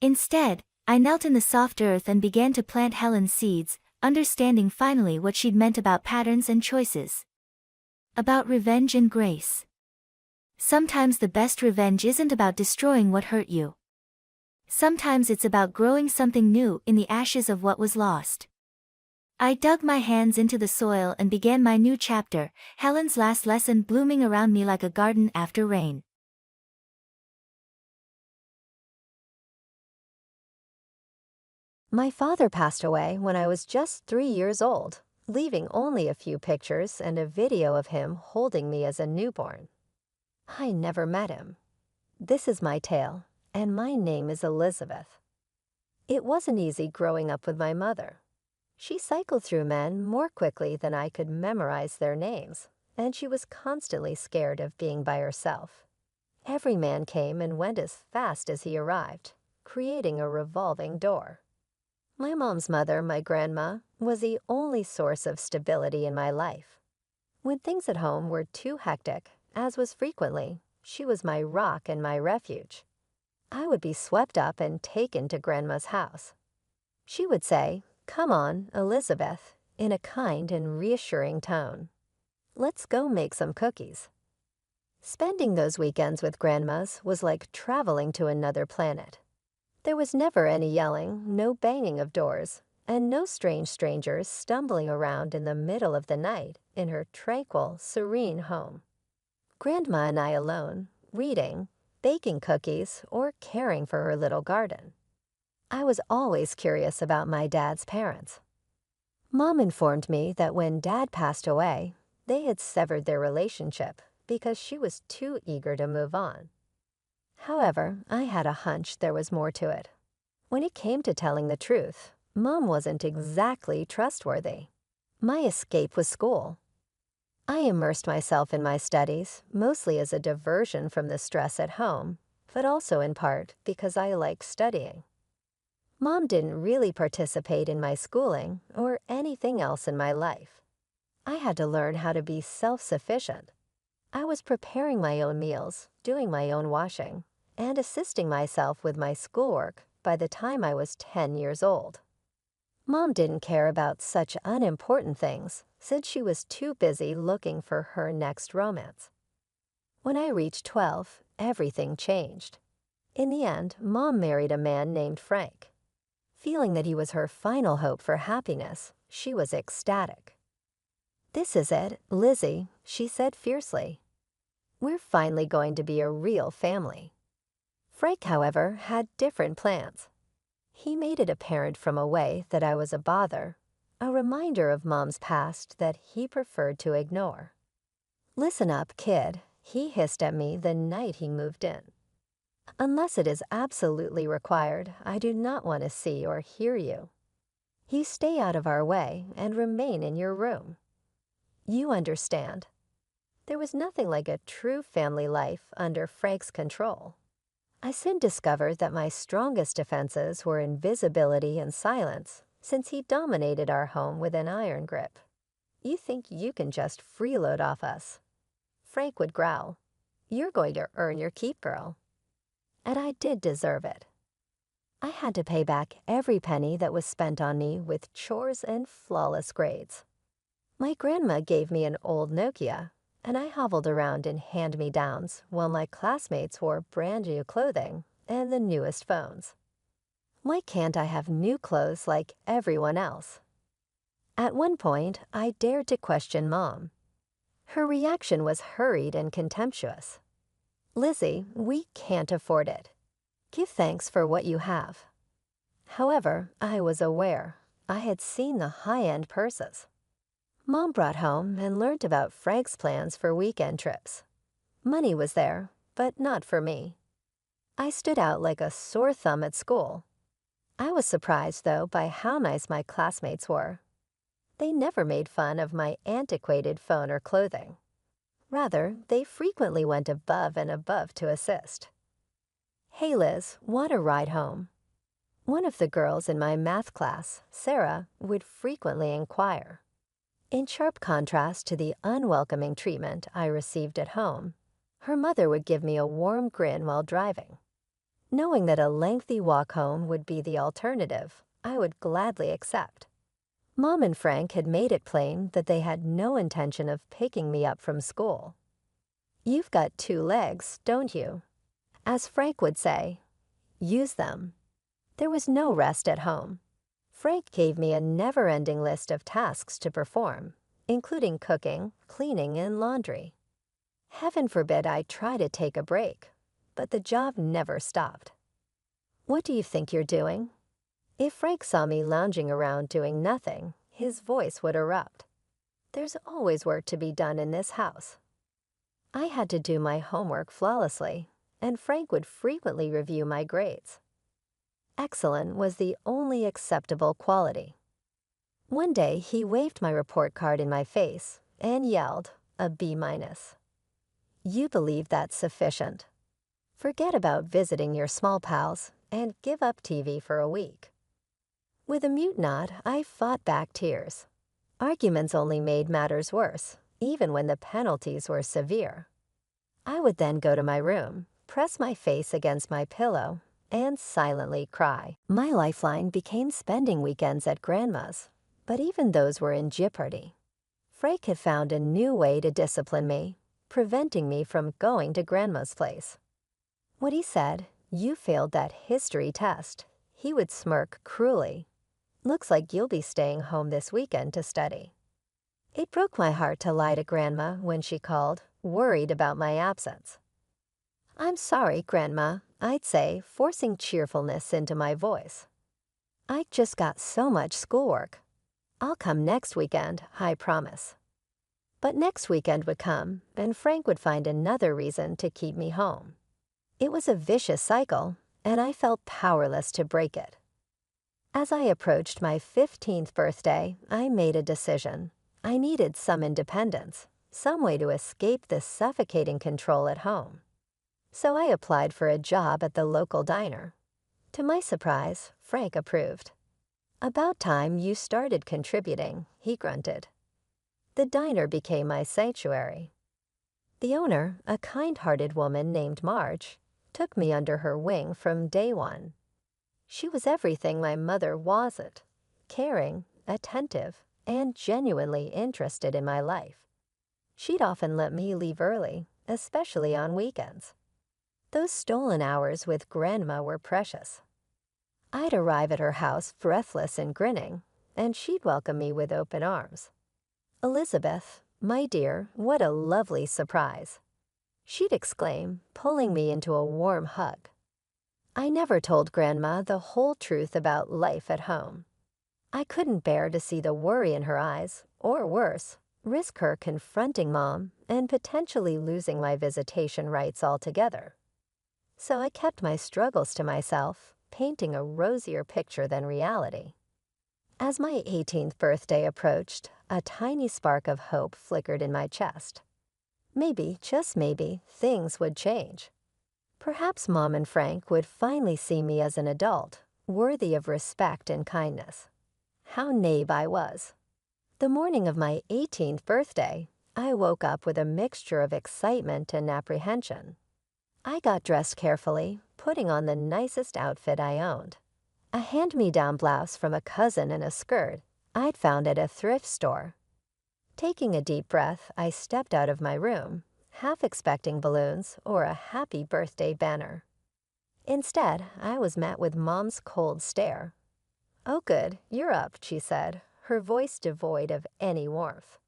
Instead, I knelt in the soft earth and began to plant Helen's seeds, understanding finally what she'd meant about patterns and choices. About revenge and grace. Sometimes the best revenge isn't about destroying what hurt you. Sometimes it's about growing something new in the ashes of what was lost. I dug my hands into the soil and began my new chapter, Helen's last lesson blooming around me like a garden after rain. My father passed away when I was just 3 years old, leaving only a few pictures and a video of him holding me as a newborn. I never met him. This is my tale, and my name is Elizabeth. It wasn't easy growing up with my mother. She cycled through men more quickly than I could memorize their names, and she was constantly scared of being by herself. Every man came and went as fast as he arrived, creating a revolving door. My mom's mother, my grandma, was the only source of stability in my life. When things at home were too hectic, as was frequently, she was my rock and my refuge. I would be swept up and taken to Grandma's house. She would say, "Come on, Elizabeth," in a kind and reassuring tone. "Let's go make some cookies." Spending those weekends with grandmas was like traveling to another planet. There was never any yelling, no banging of doors, and no strange strangers stumbling around in the middle of the night in her tranquil, serene home. Grandma and I alone, reading, baking cookies, or caring for her little garden. I was always curious about my dad's parents. Mom informed me that when Dad passed away, they had severed their relationship because she was too eager to move on. However, I had a hunch there was more to it. When it came to telling the truth, Mom wasn't exactly trustworthy. My escape was school. I immersed myself in my studies, mostly as a diversion from the stress at home, but also in part because I liked studying. Mom didn't really participate in my schooling or anything else in my life. I had to learn how to be self-sufficient. I was preparing my own meals, doing my own washing, and assisting myself with my schoolwork by the time I was 10 years old. Mom didn't care about such unimportant things since she was too busy looking for her next romance. When I reached 12, everything changed. In the end, Mom married a man named Frank. Feeling that he was her final hope for happiness, she was ecstatic. "This is it, Lizzie," she said fiercely. "We're finally going to be a real family." Frank, however, had different plans. He made it apparent from away that I was a bother, a reminder of Mom's past that he preferred to ignore. "Listen up, kid," he hissed at me the night he moved in. "Unless it is absolutely required, I do not want to see or hear you. You stay out of our way and remain in your room. You understand." There was nothing like a true family life under Frank's control. I soon discovered that my strongest defenses were invisibility and silence, since he dominated our home with an iron grip. "You think you can just freeload off us?" Frank would growl. "You're going to earn your keep, girl." And I did deserve it. I had to pay back every penny that was spent on me with chores and flawless grades. My grandma gave me an old Nokia, and I hobbled around in hand-me-downs while my classmates wore brand-new clothing and the newest phones. Why can't I have new clothes like everyone else? At one point, I dared to question Mom. Her reaction was hurried and contemptuous. "Lizzie, we can't afford it. Give thanks for what you have." However, I was aware. I had seen the high-end purses. Mom brought home and learned about Frank's plans for weekend trips. Money was there, but not for me. I stood out like a sore thumb at school. I was surprised, though, by how nice my classmates were. They never made fun of my antiquated phone or clothing. Rather, they frequently went above and above to assist. "Hey Liz, want a ride home?" One of the girls in my math class, Sarah, would frequently inquire. In sharp contrast to the unwelcoming treatment I received at home, her mother would give me a warm grin while driving. Knowing that a lengthy walk home would be the alternative, I would gladly accept. Mom and Frank had made it plain that they had no intention of picking me up from school. "You've got 2 legs, don't you?" As Frank would say, "Use them." There was no rest at home. Frank gave me a never-ending list of tasks to perform, including cooking, cleaning, and laundry. Heaven forbid I try to take a break, but the job never stopped. "What do you think you're doing?" If Frank saw me lounging around doing nothing, his voice would erupt. "There's always work to be done in this house." I had to do my homework flawlessly, and Frank would frequently review my grades. Excellent was the only acceptable quality. One day, he waved my report card in my face and yelled, a B-. "You believe that's sufficient? Forget about visiting your small pals and give up TV for a week." With a mute nod, I fought back tears. Arguments only made matters worse, even when the penalties were severe. I would then go to my room, press my face against my pillow, and silently cry. My lifeline became spending weekends at Grandma's, but even those were in jeopardy. Frank had found a new way to discipline me, preventing me from going to Grandma's place. When he said, "You failed that history test," he would smirk cruelly. "Looks like you'll be staying home this weekend to study." It broke my heart to lie to Grandma when she called, worried about my absence. "I'm sorry, Grandma," I'd say, forcing cheerfulness into my voice. "I just got so much schoolwork. I'll come next weekend, I promise." But next weekend would come, and Frank would find another reason to keep me home. It was a vicious cycle, and I felt powerless to break it. As I approached my 15th birthday, I made a decision. I needed some independence, some way to escape the suffocating control at home. So I applied for a job at the local diner. To my surprise, Frank approved. "About time you started contributing," he grunted. The diner became my sanctuary. The owner, a kind-hearted woman named Marge, took me under her wing from day one. She was everything my mother wasn't: caring, attentive, and genuinely interested in my life. She'd often let me leave early, especially on weekends. Those stolen hours with Grandma were precious. I'd arrive at her house breathless and grinning, and she'd welcome me with open arms. "Elizabeth, my dear, what a lovely surprise," she'd exclaim, pulling me into a warm hug. I never told Grandma the whole truth about life at home. I couldn't bear to see the worry in her eyes, or worse, risk her confronting Mom and potentially losing my visitation rights altogether. So I kept my struggles to myself, painting a rosier picture than reality. As my 18th birthday approached, a tiny spark of hope flickered in my chest. Maybe, just maybe, things would change. Perhaps Mom and Frank would finally see me as an adult, worthy of respect and kindness. How naive I was. The morning of my 18th birthday, I woke up with a mixture of excitement and apprehension. I got dressed carefully, putting on the nicest outfit I owned. A hand-me-down blouse from a cousin and a skirt I'd found at a thrift store. Taking a deep breath, I stepped out of my room, half expecting balloons or a happy birthday banner. Instead, I was met with Mom's cold stare. "Oh good, you're up," she said, her voice devoid of any warmth.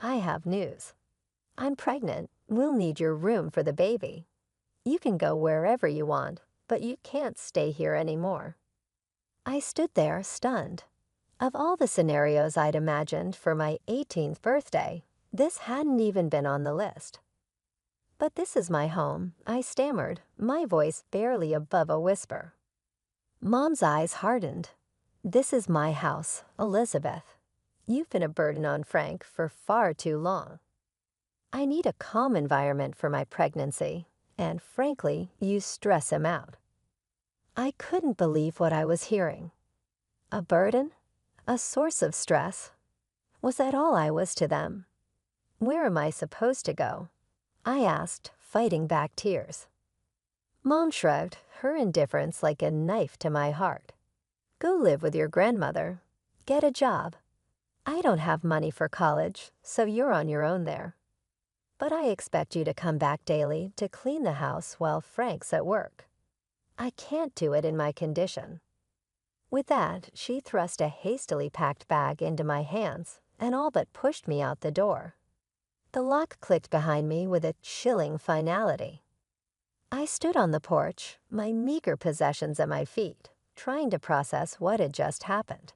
"I have news. I'm pregnant. We'll need your room for the baby. You can go wherever you want, but you can't stay here anymore." I stood there, stunned. Of all the scenarios I'd imagined for my 18th birthday, this hadn't even been on the list. "But this is my home," I stammered, my voice barely above a whisper. Mom's eyes hardened. "This is my house, Elizabeth. You've been a burden on Frank for far too long. I need a calm environment for my pregnancy, and frankly, you stress him out." I couldn't believe what I was hearing. A burden? A source of stress? Was that all I was to them? "Where am I supposed to go?" I asked, fighting back tears. Mom shrugged, her indifference like a knife to my heart. "Go live with your grandmother. Get a job. I don't have money for college, so you're on your own there. But I expect you to come back daily to clean the house while Frank's at work. I can't do it in my condition." With that, she thrust a hastily packed bag into my hands and all but pushed me out the door. The lock clicked behind me with a chilling finality. I stood on the porch, my meager possessions at my feet, trying to process what had just happened.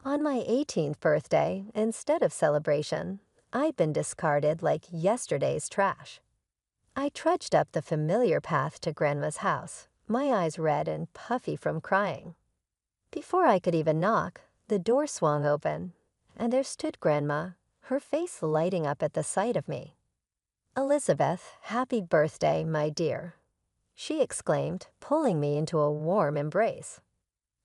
On my 18th birthday, instead of celebration, I'd been discarded like yesterday's trash. I trudged up the familiar path to Grandma's house, my eyes red and puffy from crying. Before I could even knock, the door swung open, and there stood Grandma, her face lighting up at the sight of me. "Elizabeth, happy birthday, my dear," she exclaimed, pulling me into a warm embrace.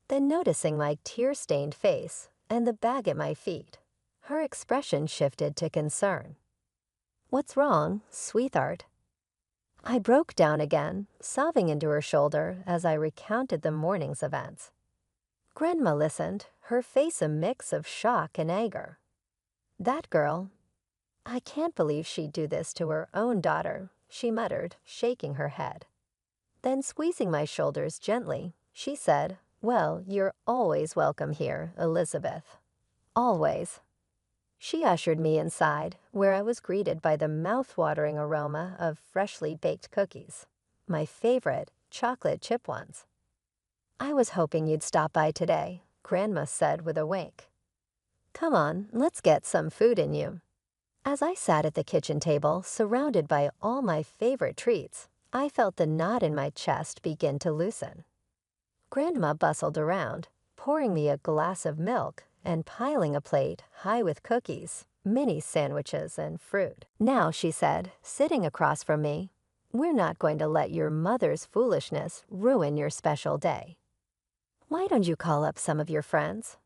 Then noticing my tear-stained face and the bag at my feet, her expression shifted to concern. "What's wrong, sweetheart?" I broke down again, sobbing into her shoulder as I recounted the morning's events. Grandma listened, her face a mix of shock and anger. That girl. I can't believe she'd do this to her own daughter, she muttered, shaking her head. Then squeezing my shoulders gently, she said, "Well, you're always welcome here, Elizabeth. Always." She ushered me inside, where I was greeted by the mouth-watering aroma of freshly baked cookies, my favorite, chocolate chip ones. "I was hoping you'd stop by today," Grandma said with a wink. "Come on, let's get some food in you." As I sat at the kitchen table, surrounded by all my favorite treats, I felt the knot in my chest begin to loosen. Grandma bustled around, pouring me a glass of milk and piling a plate high with cookies, mini sandwiches, and fruit. "Now," she said, sitting across from me, "we're not going to let your mother's foolishness ruin your special day. Why don't you call up some of your friends?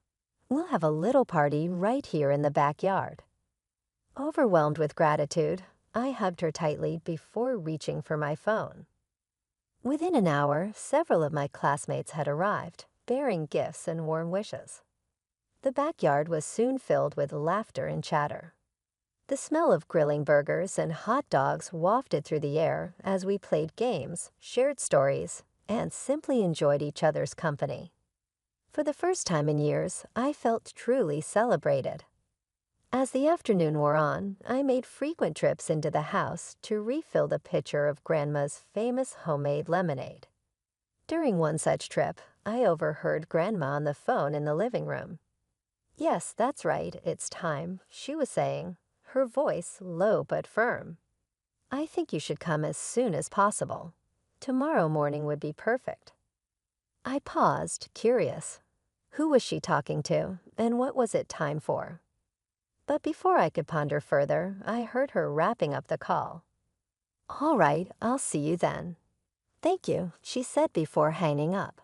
We'll have a little party right here in the backyard." Overwhelmed with gratitude, I hugged her tightly before reaching for my phone. Within an hour, several of my classmates had arrived, bearing gifts and warm wishes. The backyard was soon filled with laughter and chatter. The smell of grilling burgers and hot dogs wafted through the air as we played games, shared stories, and simply enjoyed each other's company. For the first time in years, I felt truly celebrated. As the afternoon wore on, I made frequent trips into the house to refill the pitcher of Grandma's famous homemade lemonade. During one such trip, I overheard Grandma on the phone in the living room. "Yes, that's right, it's time," she was saying, her voice low but firm. "I think you should come as soon as possible. Tomorrow morning would be perfect." I paused, curious. Who was she talking to, and what was it time for? But before I could ponder further, I heard her wrapping up the call. "All right, I'll see you then." "Thank you," she said before hanging up.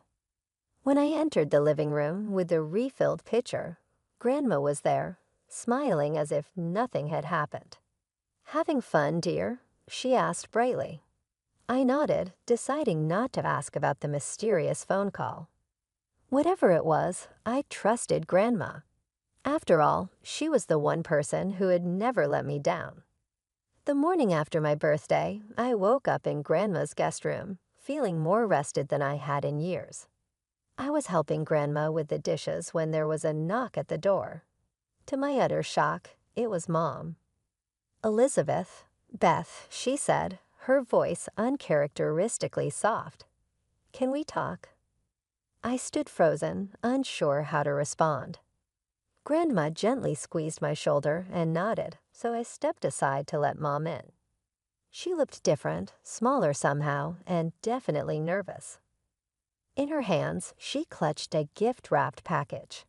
When I entered the living room with the refilled pitcher, Grandma was there, smiling as if nothing had happened. "Having fun, dear?" she asked brightly. I nodded, deciding not to ask about the mysterious phone call. Whatever it was, I trusted Grandma. After all, she was the one person who had never let me down. The morning after my birthday, I woke up in Grandma's guest room, feeling more rested than I had in years. I was helping Grandma with the dishes when there was a knock at the door. To my utter shock, it was Mom. "Elizabeth, Beth," she said, her voice uncharacteristically soft. "Can we talk?" I stood frozen, unsure how to respond. Grandma gently squeezed my shoulder and nodded, so I stepped aside to let Mom in. She looked different, smaller somehow, and definitely nervous. In her hands, she clutched a gift-wrapped package.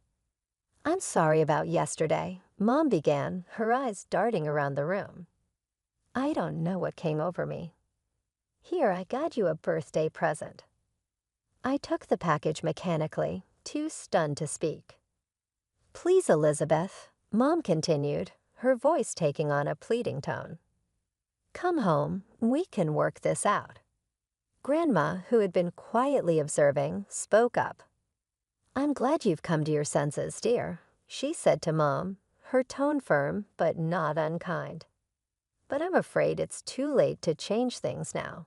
"I'm sorry about yesterday," Mom began, her eyes darting around the room. I don't know what came over me. "Here, I got you a birthday present." I took the package mechanically, too stunned to speak. "Please, Elizabeth," Mom continued, her voice taking on a pleading tone. "Come home, we can work this out." Grandma, who had been quietly observing, spoke up. "I'm glad you've come to your senses, dear," she said to Mom, her tone firm but not unkind. "But I'm afraid it's too late to change things now."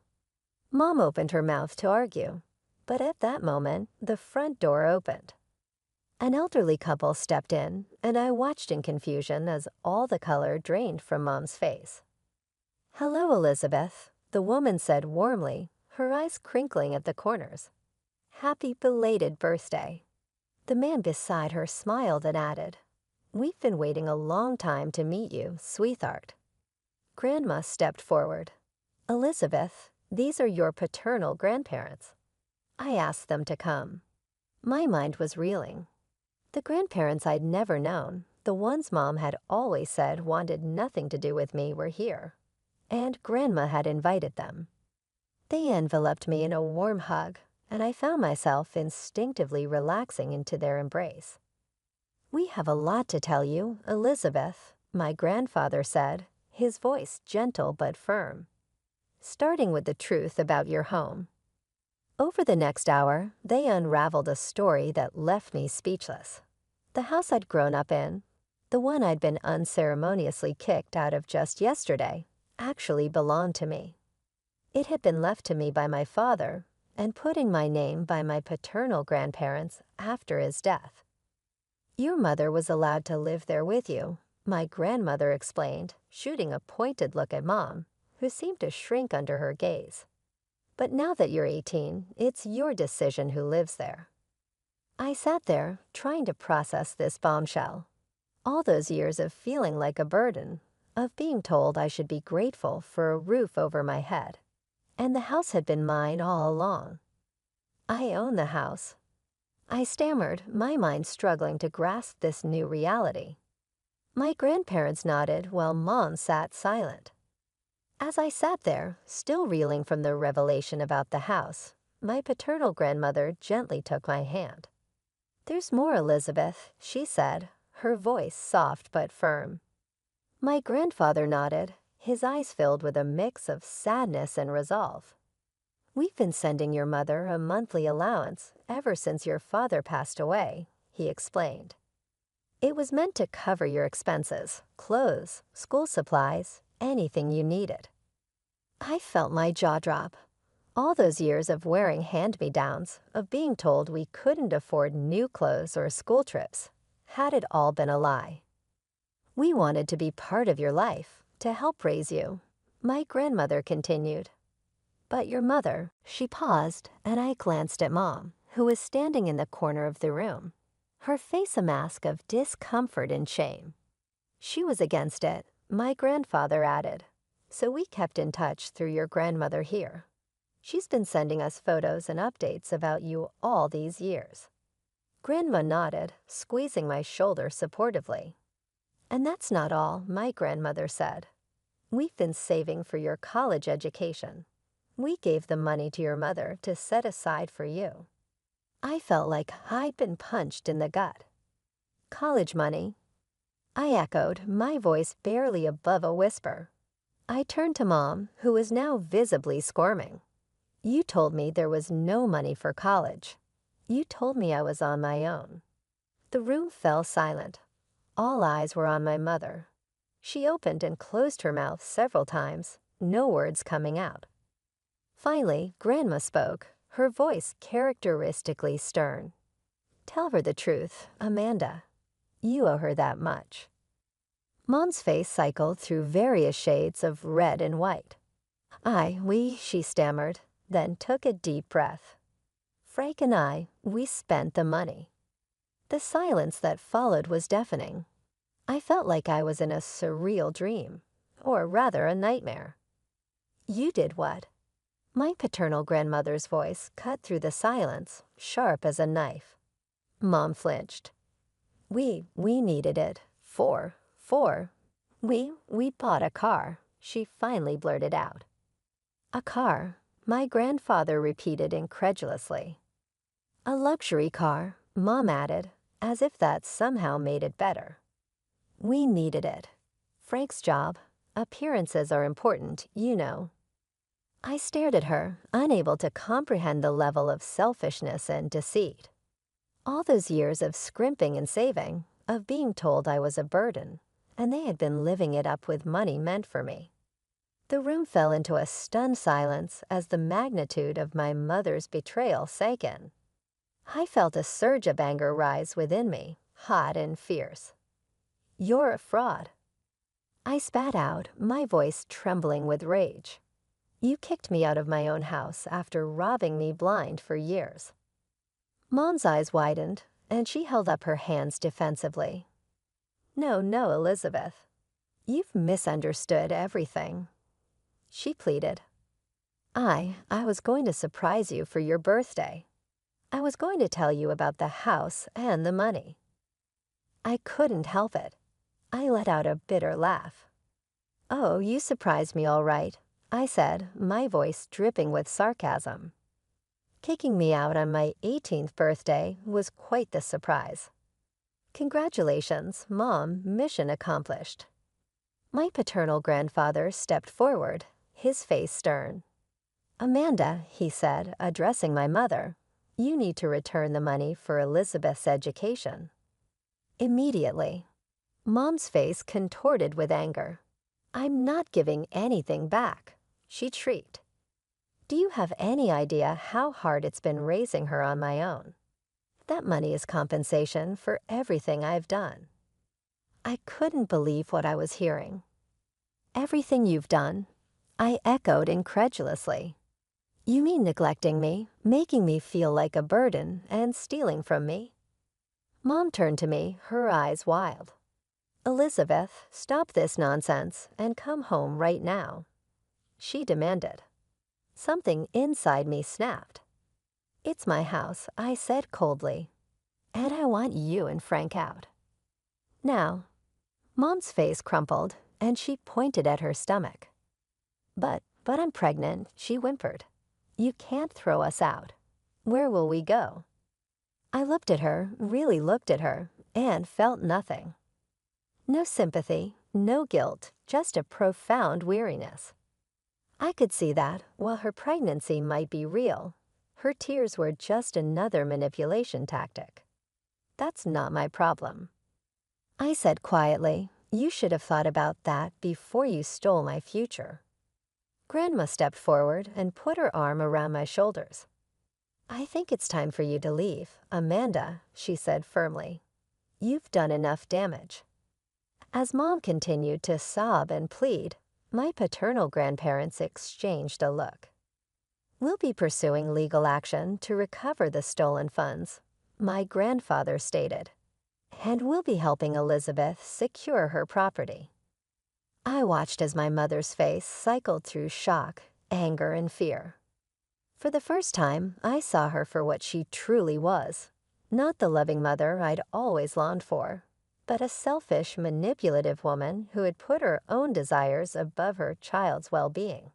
Mom opened her mouth to argue, but at that moment, the front door opened. An elderly couple stepped in, and I watched in confusion as all the color drained from Mom's face. "Hello, Elizabeth," the woman said warmly, her eyes crinkling at the corners. "Happy belated birthday." The man beside her smiled and added, "We've been waiting a long time to meet you, sweetheart." Grandma stepped forward. "Elizabeth, these are your paternal grandparents. I asked them to come." My mind was reeling. The grandparents I'd never known, the ones Mom had always said wanted nothing to do with me, were here. And Grandma had invited them. They enveloped me in a warm hug, and I found myself instinctively relaxing into their embrace. "We have a lot to tell you, Elizabeth," my grandfather said, his voice gentle but firm. starting with the truth about your home. Over the next hour, they unraveled a story that left me speechless. The house I'd grown up in, the one I'd been unceremoniously kicked out of just yesterday, actually belonged to me. It had been left to me by my father and put in my name by my paternal grandparents after his death. Your mother was allowed to live there with you, my grandmother explained, shooting a pointed look at Mom, who seemed to shrink under her gaze. But now that you're 18, it's your decision who lives there. I sat there, trying to process this bombshell. All those years of feeling like a burden, of being told I should be grateful for a roof over my head. And the house had been mine all along. I own the house. I stammered, my mind struggling to grasp this new reality. My grandparents nodded while Mom sat silent. As I sat there, still reeling from the revelation about the house, my paternal grandmother gently took my hand. "There's more, Elizabeth," she said, her voice soft but firm. My grandfather nodded, his eyes filled with a mix of sadness and resolve. "We've been sending your mother a monthly allowance ever since your father passed away," he explained. "It was meant to cover your expenses, clothes, school supplies, anything you needed." I felt my jaw drop. All those years of wearing hand-me-downs, of being told we couldn't afford new clothes or school trips, had it all been a lie? "We wanted to be part of your life, to help raise you," my grandmother continued. "But your mother," she paused, and I glanced at Mom, who was standing in the corner of the room, her face a mask of discomfort and shame. "She was against it," my grandfather added. "So we kept in touch through your grandmother here. She's been sending us photos and updates about you all these years." Grandma nodded, squeezing my shoulder supportively. "And that's not all," my grandmother said. "We've been saving for your college education. We gave the money to your mother to set aside for you." I felt like I'd been punched in the gut. "College money?" I echoed, my voice barely above a whisper. I turned to Mom, who was now visibly squirming. "You told me there was no money for college. You told me I was on my own." The room fell silent. All eyes were on my mother. She opened and closed her mouth several times, no words coming out. Finally, Grandma spoke, her voice characteristically stern. "Tell her the truth, Amanda. You owe her that much." Mom's face cycled through various shades of red and white. We, she stammered, then took a deep breath. "Frank and we spent the money." The silence that followed was deafening. I felt like I was in a surreal dream, or rather a nightmare. "You did what?" My paternal grandmother's voice cut through the silence, sharp as a knife. Mom flinched. We needed it. We bought a car," she finally blurted out. "A car," my grandfather repeated incredulously. "A luxury car," Mom added, as if that somehow made it better. "We needed it. Frank's job. Appearances are important, you know." I stared at her, unable to comprehend the level of selfishness and deceit. All those years of scrimping and saving, of being told I was a burden, and they had been living it up with money meant for me. The room fell into a stunned silence as the magnitude of my mother's betrayal sank in. I felt a surge of anger rise within me, hot and fierce. "You're a fraud." I spat out, my voice trembling with rage. "You kicked me out of my own house after robbing me blind for years." Mom's eyes widened, and she held up her hands defensively. No, Elizabeth. You've misunderstood everything," she pleaded. I was going to surprise you for your birthday. I was going to tell you about the house and the money." I couldn't help it. I let out a bitter laugh. "Oh, you surprised me all right," I said, my voice dripping with sarcasm. Kicking me out on my 18th birthday was quite the surprise. "Congratulations, Mom, mission accomplished." My paternal grandfather stepped forward, his face stern. "Amanda," he said, addressing my mother, "you need to return the money for Elizabeth's education." Immediately, Mom's face contorted with anger. "I'm not giving anything back," she shrieked. "Do you have any idea how hard it's been raising her on my own? That money is compensation for everything I've done." I couldn't believe what I was hearing. "Everything you've done?" I echoed incredulously. "You mean neglecting me, making me feel like a burden, and stealing from me?" Mom turned to me, her eyes wild. "Elizabeth, stop this nonsense and come home right now," she demanded. Something inside me snapped. "It's my house," I said coldly, "and I want you and Frank out. Now." Mom's face crumpled, and she pointed at her stomach. But I'm pregnant," she whimpered. "You can't throw us out. Where will we go?" I looked at her, really looked at her, and felt nothing. No sympathy, no guilt, just a profound weariness. I could see that, while her pregnancy might be real, her tears were just another manipulation tactic. That's not my problem. I said quietly, "You should have thought about that before you stole my future." Grandma stepped forward and put her arm around my shoulders. "I think it's time for you to leave, Amanda," she said firmly. "You've done enough damage." As Mom continued to sob and plead, my paternal grandparents exchanged a look. "We'll be pursuing legal action to recover the stolen funds," my grandfather stated. "And we'll be helping Elizabeth secure her property." I watched as my mother's face cycled through shock, anger, and fear. For the first time, I saw her for what she truly was. Not the loving mother I'd always longed for, but a selfish, manipulative woman who had put her own desires above her child's well-being.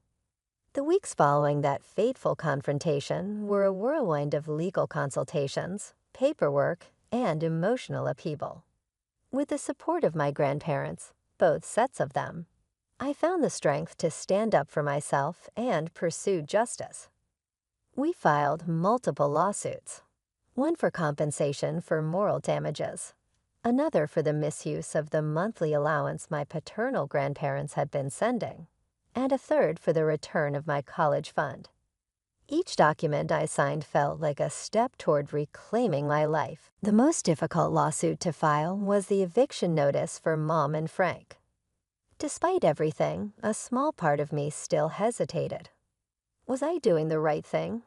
The weeks following that fateful confrontation were a whirlwind of legal consultations, paperwork, and emotional upheaval. With the support of my grandparents, both sets of them, I found the strength to stand up for myself and pursue justice. We filed multiple lawsuits, one for compensation for moral damages, another for the misuse of the monthly allowance my paternal grandparents had been sending, and a third for the return of my college fund. Each document I signed felt like a step toward reclaiming my life. The most difficult lawsuit to file was the eviction notice for Mom and Frank. Despite everything, a small part of me still hesitated. Was I doing the right thing?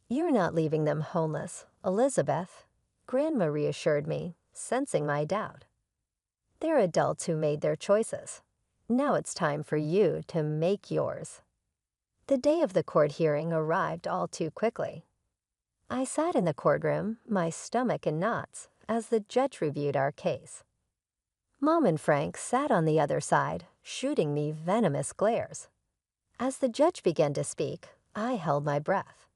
"You're not leaving them homeless, Elizabeth," Grandma reassured me, sensing my doubt. "They're adults who made their choices. Now it's time for you to make yours." The day of the court hearing arrived all too quickly. I sat in the courtroom, my stomach in knots, as the judge reviewed our case. Mom and Frank sat on the other side, shooting me venomous glares. As the judge began to speak, I held my breath.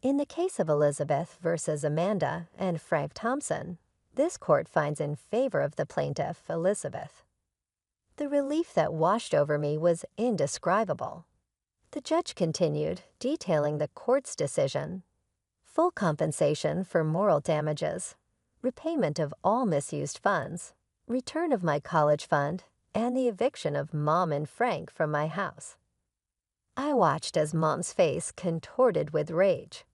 In the case of Elizabeth versus Amanda and Frank Thompson, this court finds in favor of the plaintiff, Elizabeth. The relief that washed over me was indescribable. The judge continued, detailing the court's decision: full compensation for moral damages, repayment of all misused funds, return of my college fund, and the eviction of Mom and Frank from my house. I watched as Mom's face contorted with rage.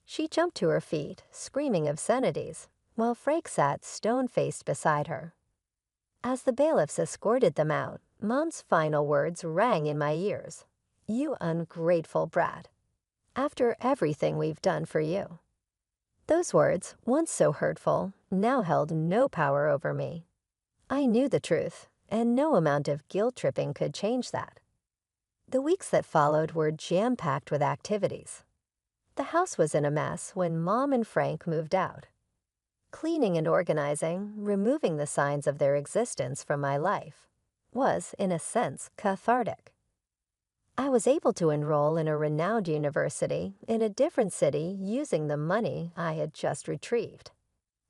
She jumped to her feet, screaming obscenities, while Frank sat stone-faced beside her. As the bailiffs escorted them out, Mom's final words rang in my ears. "You ungrateful brat. After everything we've done for you." Those words, once so hurtful, now held no power over me. I knew the truth, and no amount of guilt-tripping could change that. The weeks that followed were jam-packed with activities. The house was in a mess when Mom and Frank moved out. Cleaning and organizing, removing the signs of their existence from my life, was, in a sense, cathartic. I was able to enroll in a renowned university in a different city using the money I had just retrieved.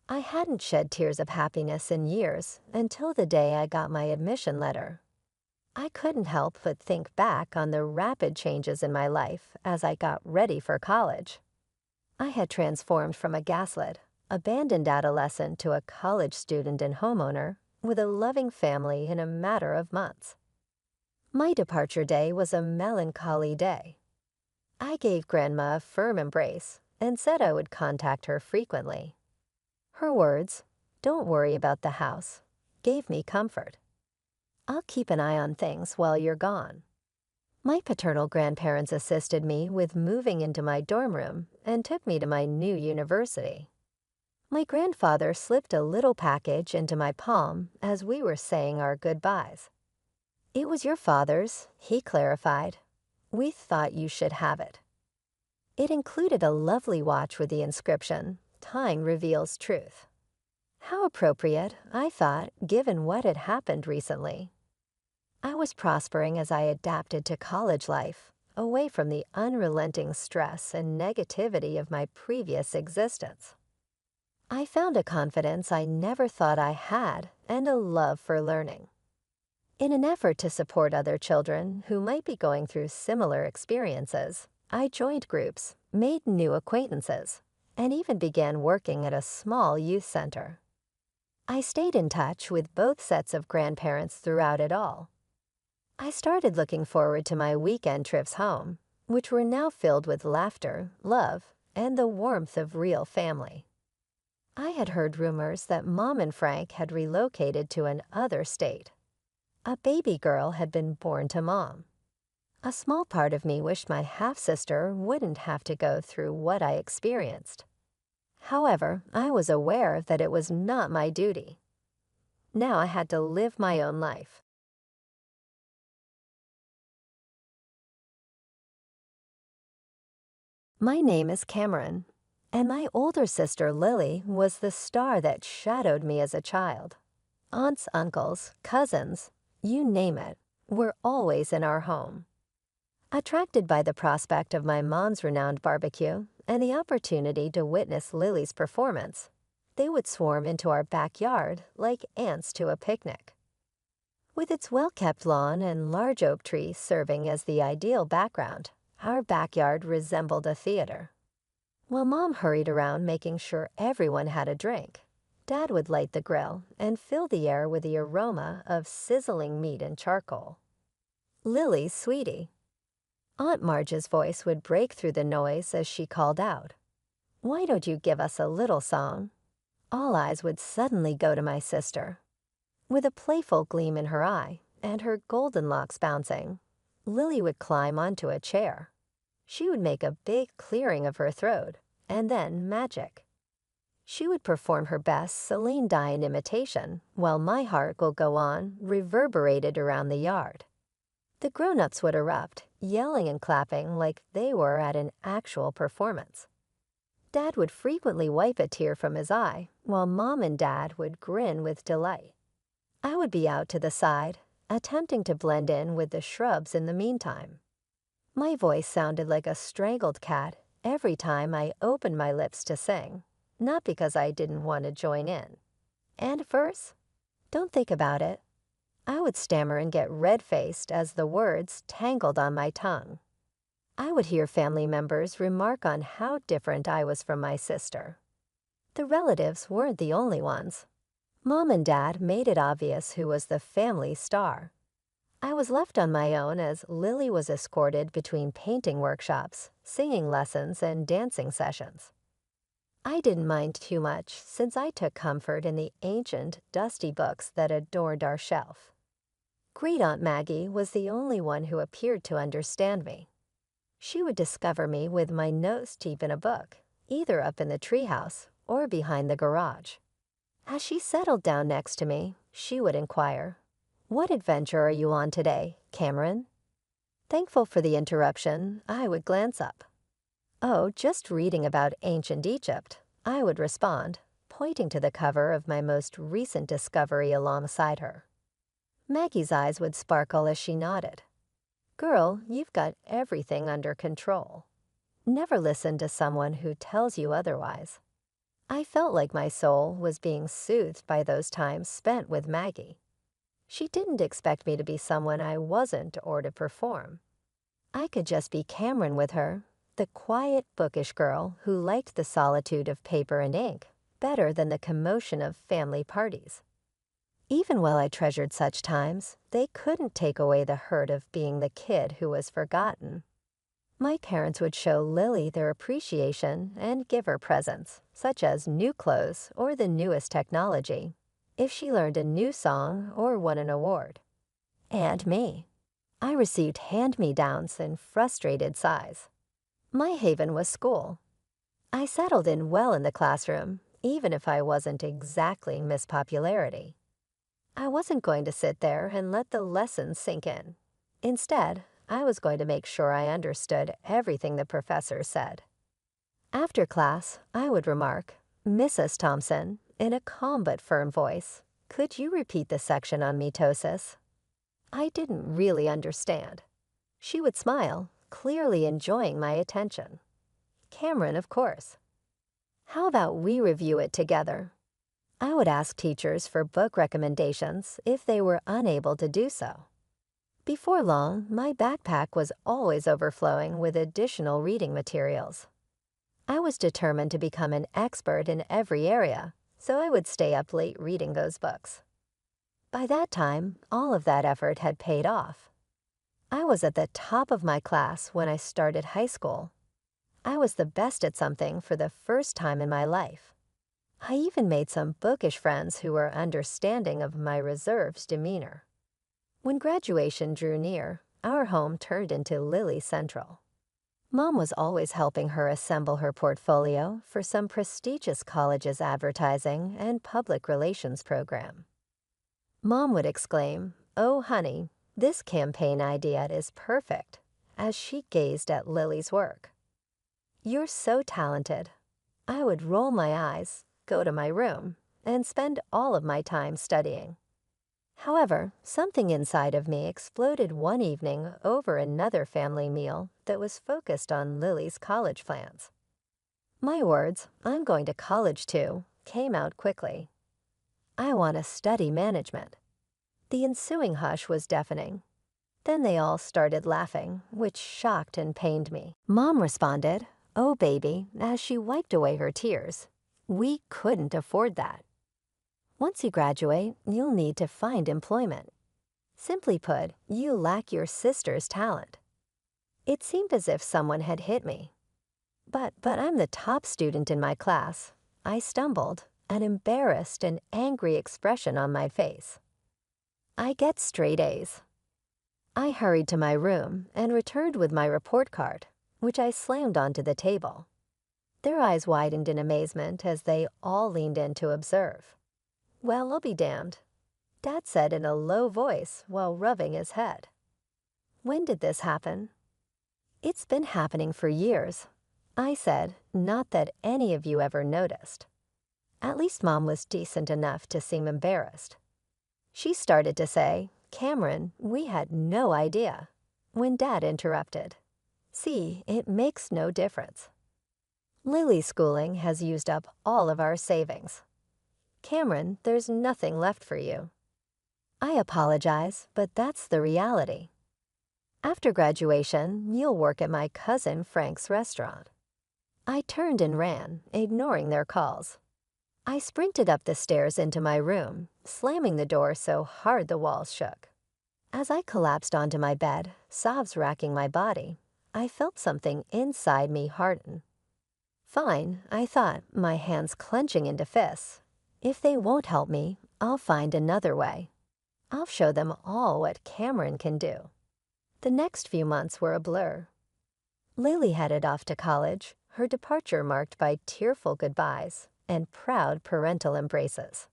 I hadn't shed tears of happiness in years until the day I got my admission letter. I couldn't help but think back on the rapid changes in my life as I got ready for college. I had transformed from a gaslit, abandoned adolescent to a college student and homeowner with a loving family in a matter of months. My departure day was a melancholy day. I gave Grandma a firm embrace and said I would contact her frequently. Her words, "Don't worry about the house," gave me comfort. "I'll keep an eye on things while you're gone." My paternal grandparents assisted me with moving into my dorm room and took me to my new university. My grandfather slipped a little package into my palm as we were saying our goodbyes. "It was your father's," he clarified. "We thought you should have it." It included a lovely watch with the inscription, "Time reveals truth." How appropriate, I thought, given what had happened recently. I was prospering as I adapted to college life, away from the unrelenting stress and negativity of my previous existence. I found a confidence I never thought I had and a love for learning. In an effort to support other children who might be going through similar experiences, I joined groups, made new acquaintances, and even began working at a small youth center. I stayed in touch with both sets of grandparents throughout it all. I started looking forward to my weekend trips home, which were now filled with laughter, love, and the warmth of real family. I had heard rumors that Mom and Frank had relocated to another state. A baby girl had been born to Mom. A small part of me wished my half-sister wouldn't have to go through what I experienced. However, I was aware that it was not my duty. Now I had to live my own life. My name is Cameron, and my older sister Lily was the star that shadowed me as a child. Aunts, uncles, cousins, you name it, were always in our home. Attracted by the prospect of my mom's renowned barbecue and the opportunity to witness Lily's performance, they would swarm into our backyard like ants to a picnic. With its well-kept lawn and large oak trees serving as the ideal background, our backyard resembled a theater. While Mom hurried around making sure everyone had a drink, Dad would light the grill and fill the air with the aroma of sizzling meat and charcoal. "Lily, sweetie." Aunt Marge's voice would break through the noise as she called out, "Why don't you give us a little song?" All eyes would suddenly go to my sister. With a playful gleam in her eye and her golden locks bouncing, Lily would climb onto a chair. She would make a big clearing of her throat, and then magic. She would perform her best Celine Dion imitation, while my heart will go on, reverberated around the yard. The grown-ups would erupt, yelling and clapping like they were at an actual performance. Dad would frequently wipe a tear from his eye, while Mom and Dad would grin with delight. I would be out to the side, attempting to blend in with the shrubs in the meantime. My voice sounded like a strangled cat every time I opened my lips to sing, not because I didn't want to join in. And verse? Don't think about it. I would stammer and get red-faced as the words tangled on my tongue. I would hear family members remark on how different I was from my sister. The relatives weren't the only ones. Mom and Dad made it obvious who was the family star. I was left on my own as Lily was escorted between painting workshops, singing lessons, and dancing sessions. I didn't mind too much since I took comfort in the ancient, dusty books that adorned our shelf. Great Aunt Maggie was the only one who appeared to understand me. She would discover me with my nose deep in a book, either up in the treehouse or behind the garage. As she settled down next to me, she would inquire, "What adventure are you on today, Cameron?" Thankful for the interruption, I would glance up. "Oh, just reading about ancient Egypt," I would respond, pointing to the cover of my most recent discovery alongside her. Maggie's eyes would sparkle as she nodded. "Girl, you've got everything under control. Never listen to someone who tells you otherwise." I felt like my soul was being soothed by those times spent with Maggie. She didn't expect me to be someone I wasn't or to perform. I could just be Cameron with her, the quiet, bookish girl who liked the solitude of paper and ink better than the commotion of family parties. Even while I treasured such times, they couldn't take away the hurt of being the kid who was forgotten. My parents would show Lily their appreciation and give her presents, such as new clothes or the newest technology, if she learned a new song or won an award. And me. I received hand-me-downs in frustrated sighs. My haven was school. I settled in well in the classroom, even if I wasn't exactly Miss Popularity. I wasn't going to sit there and let the lessons sink in. Instead, I was going to make sure I understood everything the professor said. After class, I would remark, "Mrs. Thompson," in a calm but firm voice, "could you repeat the section on mitosis?" I didn't really understand. She would smile, clearly enjoying my attention. Cameron, of course. "How about we review it together?" I would ask teachers for book recommendations if they were unable to do so. Before long, my backpack was always overflowing with additional reading materials. I was determined to become an expert in every area, so I would stay up late reading those books. By that time, all of that effort had paid off. I was at the top of my class when I started high school. I was the best at something for the first time in my life. I even made some bookish friends who were understanding of my reserved demeanor. When graduation drew near, our home turned into Lily Central. Mom was always helping her assemble her portfolio for some prestigious college's advertising and public relations program. Mom would exclaim, "Oh, honey, this campaign idea is perfect," as she gazed at Lily's work. "You're so talented." I would roll my eyes, go to my room, and spend all of my time studying. However, something inside of me exploded one evening over another family meal that was focused on Lily's college plans. My words, "I'm going to college too," came out quickly. "I want to study management." The ensuing hush was deafening. Then they all started laughing, which shocked and pained me. Mom responded, "Oh, baby," as she wiped away her tears. "We couldn't afford that. Once you graduate, you'll need to find employment. Simply put, you lack your sister's talent." It seemed as if someone had hit me. But I'm the top student in my class. I stumbled, an embarrassed and angry expression on my face. I get straight A's. I hurried to my room and returned with my report card, which I slammed onto the table. Their eyes widened in amazement as they all leaned in to observe. "Well, I'll be damned," Dad said in a low voice while rubbing his head. "When did this happen?" "It's been happening for years," I said, "not that any of you ever noticed." At least Mom was decent enough to seem embarrassed. She started to say, "Cameron, we had no idea," when Dad interrupted. "See, it makes no difference. Lily's schooling has used up all of our savings. Cameron, there's nothing left for you." I apologize, but that's the reality. After graduation, you'll work at my cousin Frank's restaurant. I turned and ran, ignoring their calls. I sprinted up the stairs into my room, slamming the door so hard the walls shook. As I collapsed onto my bed, sobs racking my body, I felt something inside me harden. Fine, I thought, my hands clenching into fists. If they won't help me, I'll find another way. I'll show them all what Cameron can do. The next few months were a blur. Lily headed off to college, her departure marked by tearful goodbyes and proud parental embraces.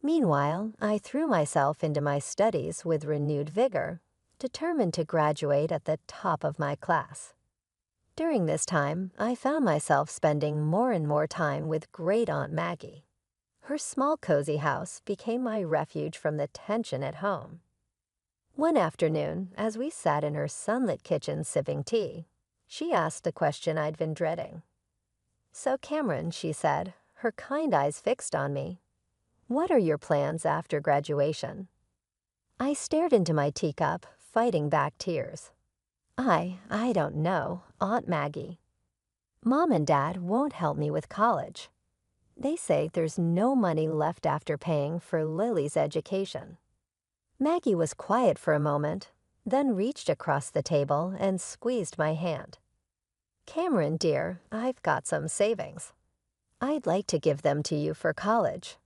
Meanwhile, I threw myself into my studies with renewed vigor, determined to graduate at the top of my class. During this time, I found myself spending more and more time with Great Aunt Maggie. Her small cozy house became my refuge from the tension at home. One afternoon, as we sat in her sunlit kitchen sipping tea, she asked the question I'd been dreading. "So Cameron," she said, her kind eyes fixed on me, "what are your plans after graduation?" I stared into my teacup, fighting back tears. I don't know, Aunt Maggie. Mom and Dad won't help me with college. They say there's no money left after paying for Lily's education. Maggie was quiet for a moment, then reached across the table and squeezed my hand. Cameron, dear, I've got some savings. I'd like to give them to you for college.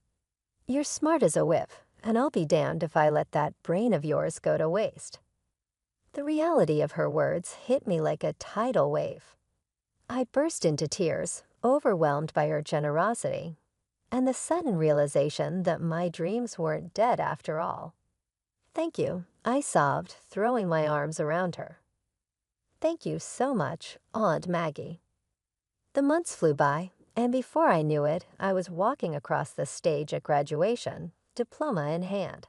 You're smart as a whip, and I'll be damned if I let that brain of yours go to waste. The reality of her words hit me like a tidal wave. I burst into tears, overwhelmed by her generosity, and the sudden realization that my dreams weren't dead after all. Thank you, I sobbed, throwing my arms around her. Thank you so much, Aunt Maggie. The months flew by, and before I knew it, I was walking across the stage at graduation, diploma in hand.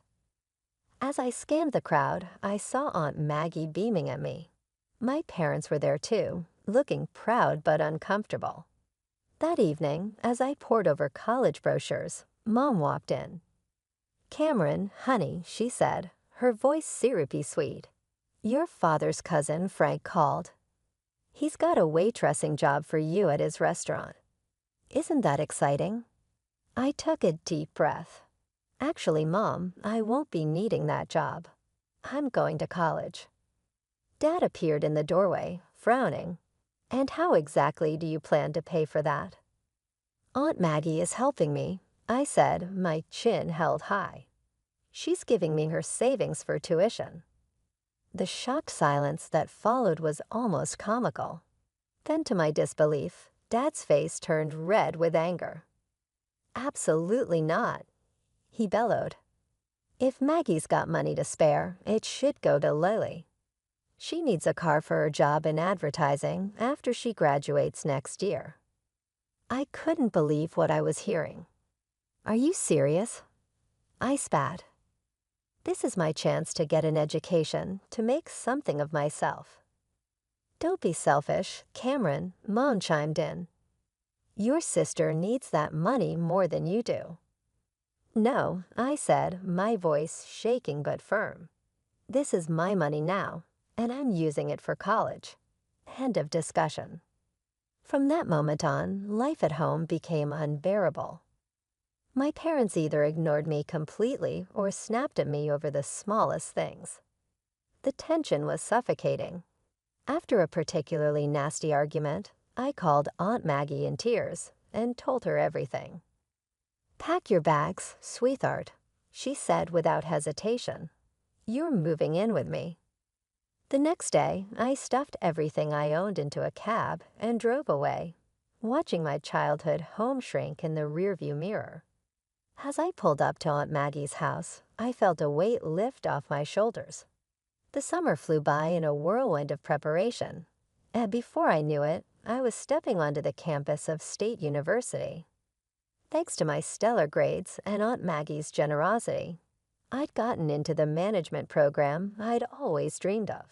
As I scanned the crowd, I saw Aunt Maggie beaming at me. My parents were there too, looking proud but uncomfortable. That evening, as I pored over college brochures, Mom walked in. Cameron, honey, she said, her voice syrupy sweet. Your father's cousin, Frank, called. He's got a waitressing job for you at his restaurant. Isn't that exciting? I took a deep breath. Actually, Mom, I won't be needing that job. I'm going to college. Dad appeared in the doorway, frowning. And how exactly do you plan to pay for that? Aunt Maggie is helping me, I said, my chin held high. She's giving me her savings for tuition. The shocked silence that followed was almost comical. Then, to my disbelief, Dad's face turned red with anger. Absolutely not, he bellowed. If Maggie's got money to spare, it should go to Lily. She needs a car for her job in advertising after she graduates next year. I couldn't believe what I was hearing. Are you serious? I spat. This is my chance to get an education, to make something of myself. Don't be selfish, Cameron, Mom chimed in. Your sister needs that money more than you do. No, I said, my voice shaking but firm. This is my money now, and I'm using it for college. End of discussion. From that moment on, life at home became unbearable. My parents either ignored me completely or snapped at me over the smallest things. The tension was suffocating. After a particularly nasty argument, I called Aunt Maggie in tears and told her everything. Pack your bags, sweetheart, she said without hesitation. You're moving in with me. The next day, I stuffed everything I owned into a cab and drove away, watching my childhood home shrink in the rearview mirror. As I pulled up to Aunt Maggie's house, I felt a weight lift off my shoulders. The summer flew by in a whirlwind of preparation, and before I knew it, I was stepping onto the campus of State University. Thanks to my stellar grades and Aunt Maggie's generosity, I'd gotten into the management program I'd always dreamed of.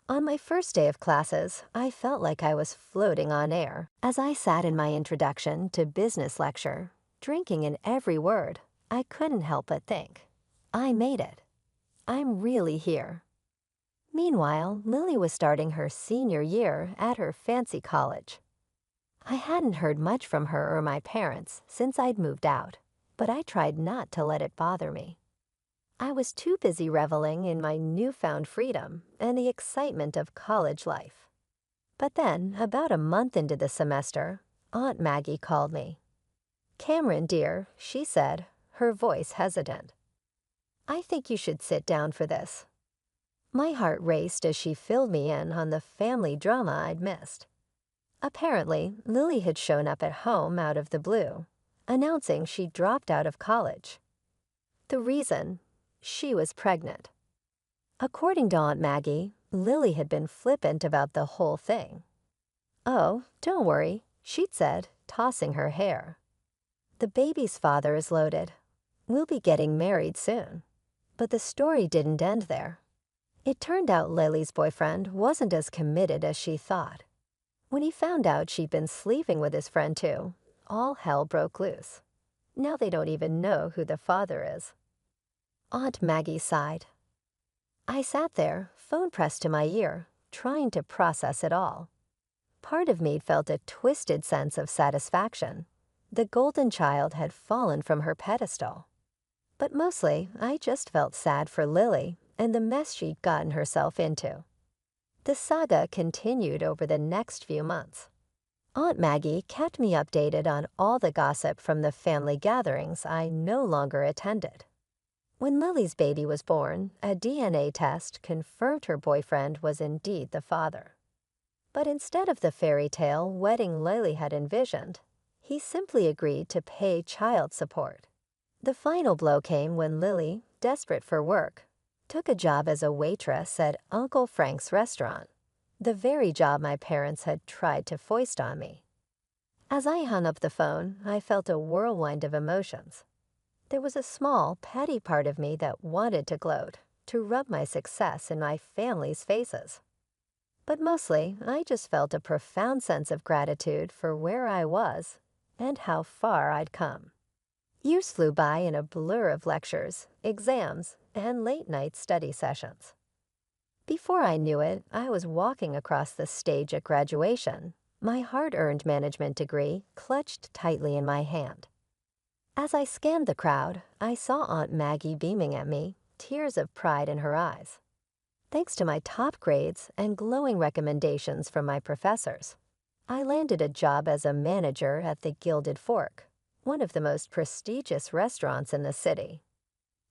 On my first day of classes, I felt like I was floating on air as I sat in my introduction to business lecture, drinking in every word. I couldn't help but think, I made it. I'm really here. Meanwhile, Lily was starting her senior year at her fancy college. I hadn't heard much from her or my parents since I'd moved out, but I tried not to let it bother me. I was too busy reveling in my newfound freedom and the excitement of college life. But then, about a month into the semester, Aunt Maggie called me. Cameron, dear, she said, her voice hesitant. I think you should sit down for this. My heart raced as she filled me in on the family drama I'd missed. Apparently, Lily had shown up at home out of the blue, announcing she'd dropped out of college. The reason? She was pregnant. According to Aunt Maggie, Lily had been flippant about the whole thing. Oh, don't worry, she'd said, tossing her hair. The baby's father is loaded. We'll be getting married soon. But the story didn't end there. It turned out Lily's boyfriend wasn't as committed as she thought. When he found out she'd been sleeping with his friend too, all hell broke loose. Now they don't even know who the father is. Aunt Maggie sighed. I sat there, phone pressed to my ear, trying to process it all. Part of me felt a twisted sense of satisfaction. The golden child had fallen from her pedestal. But mostly, I just felt sad for Lily and the mess she'd gotten herself into. The saga continued over the next few months. Aunt Maggie kept me updated on all the gossip from the family gatherings I no longer attended. When Lily's baby was born, a DNA test confirmed her boyfriend was indeed the father. But instead of the fairy tale wedding Lily had envisioned, he simply agreed to pay child support. The final blow came when Lily, desperate for work, took a job as a waitress at Uncle Frank's restaurant, the very job my parents had tried to foist on me. As I hung up the phone, I felt a whirlwind of emotions. There was a small, petty part of me that wanted to gloat, to rub my success in my family's faces. But mostly, I just felt a profound sense of gratitude for where I was and how far I'd come. Years flew by in a blur of lectures, exams, and late-night study sessions. Before I knew it, I was walking across the stage at graduation, my hard-earned management degree clutched tightly in my hand. As I scanned the crowd, I saw Aunt Maggie beaming at me, tears of pride in her eyes. Thanks to my top grades and glowing recommendations from my professors, I landed a job as a manager at the Gilded Fork, one of the most prestigious restaurants in the city.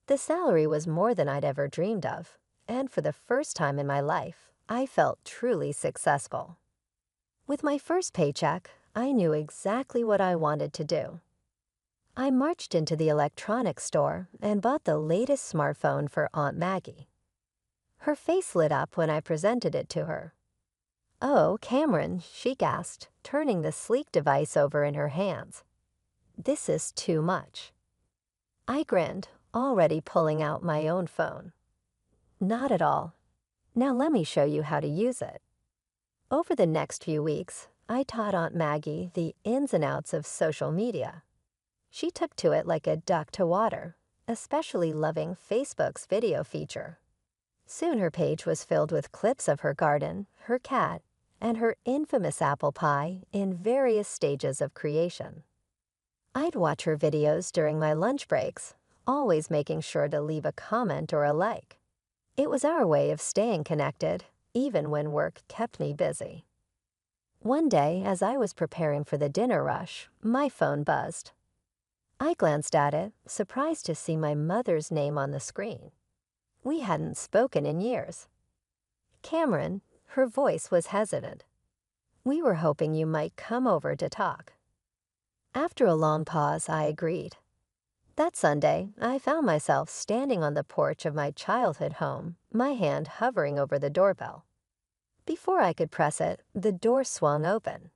The salary was more than I'd ever dreamed of, and for the first time in my life, I felt truly successful. With my first paycheck, I knew exactly what I wanted to do. I marched into the electronics store and bought the latest smartphone for Aunt Maggie. Her face lit up when I presented it to her. "Oh, Cameron," she gasped, turning the sleek device over in her hands. "This is too much." I grinned, already pulling out my own phone. "Not at all. Now let me show you how to use it." Over the next few weeks, I taught Aunt Maggie the ins and outs of social media. She took to it like a duck to water, especially loving Facebook's video feature. Soon her page was filled with clips of her garden, her cat, and her infamous apple pie in various stages of creation. I'd watch her videos during my lunch breaks, always making sure to leave a comment or a like. It was our way of staying connected, even when work kept me busy. One day, as I was preparing for the dinner rush, my phone buzzed. I glanced at it, surprised to see my mother's name on the screen. We hadn't spoken in years. "Cameron," her voice was hesitant. "We were hoping you might come over to talk." After a long pause, I agreed. That Sunday, I found myself standing on the porch of my childhood home, my hand hovering over the doorbell. Before I could press it, the door swung open.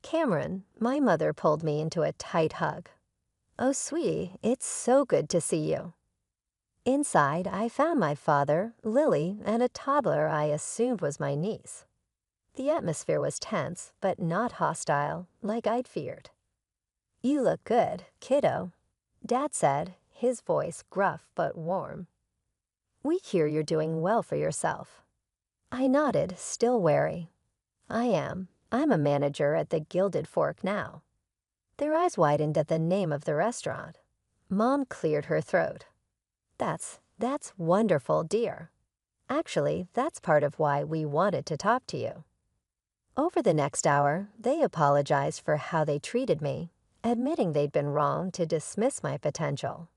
"Cameron," my mother pulled me into a tight hug. "Oh, sweetie, it's so good to see you." Inside, I found my father, Lily, and a toddler I assumed was my niece. The atmosphere was tense, but not hostile, like I'd feared. "You look good, kiddo," Dad said, his voice gruff but warm. "We hear you're doing well for yourself." I nodded, still wary. "I am. I'm a manager at the Gilded Fork now." Their eyes widened at the name of the restaurant. Mom cleared her throat. That's wonderful, dear. Actually, that's part of why we wanted to talk to you." Over the next hour, they apologized for how they treated me, admitting they'd been wrong to dismiss my potential.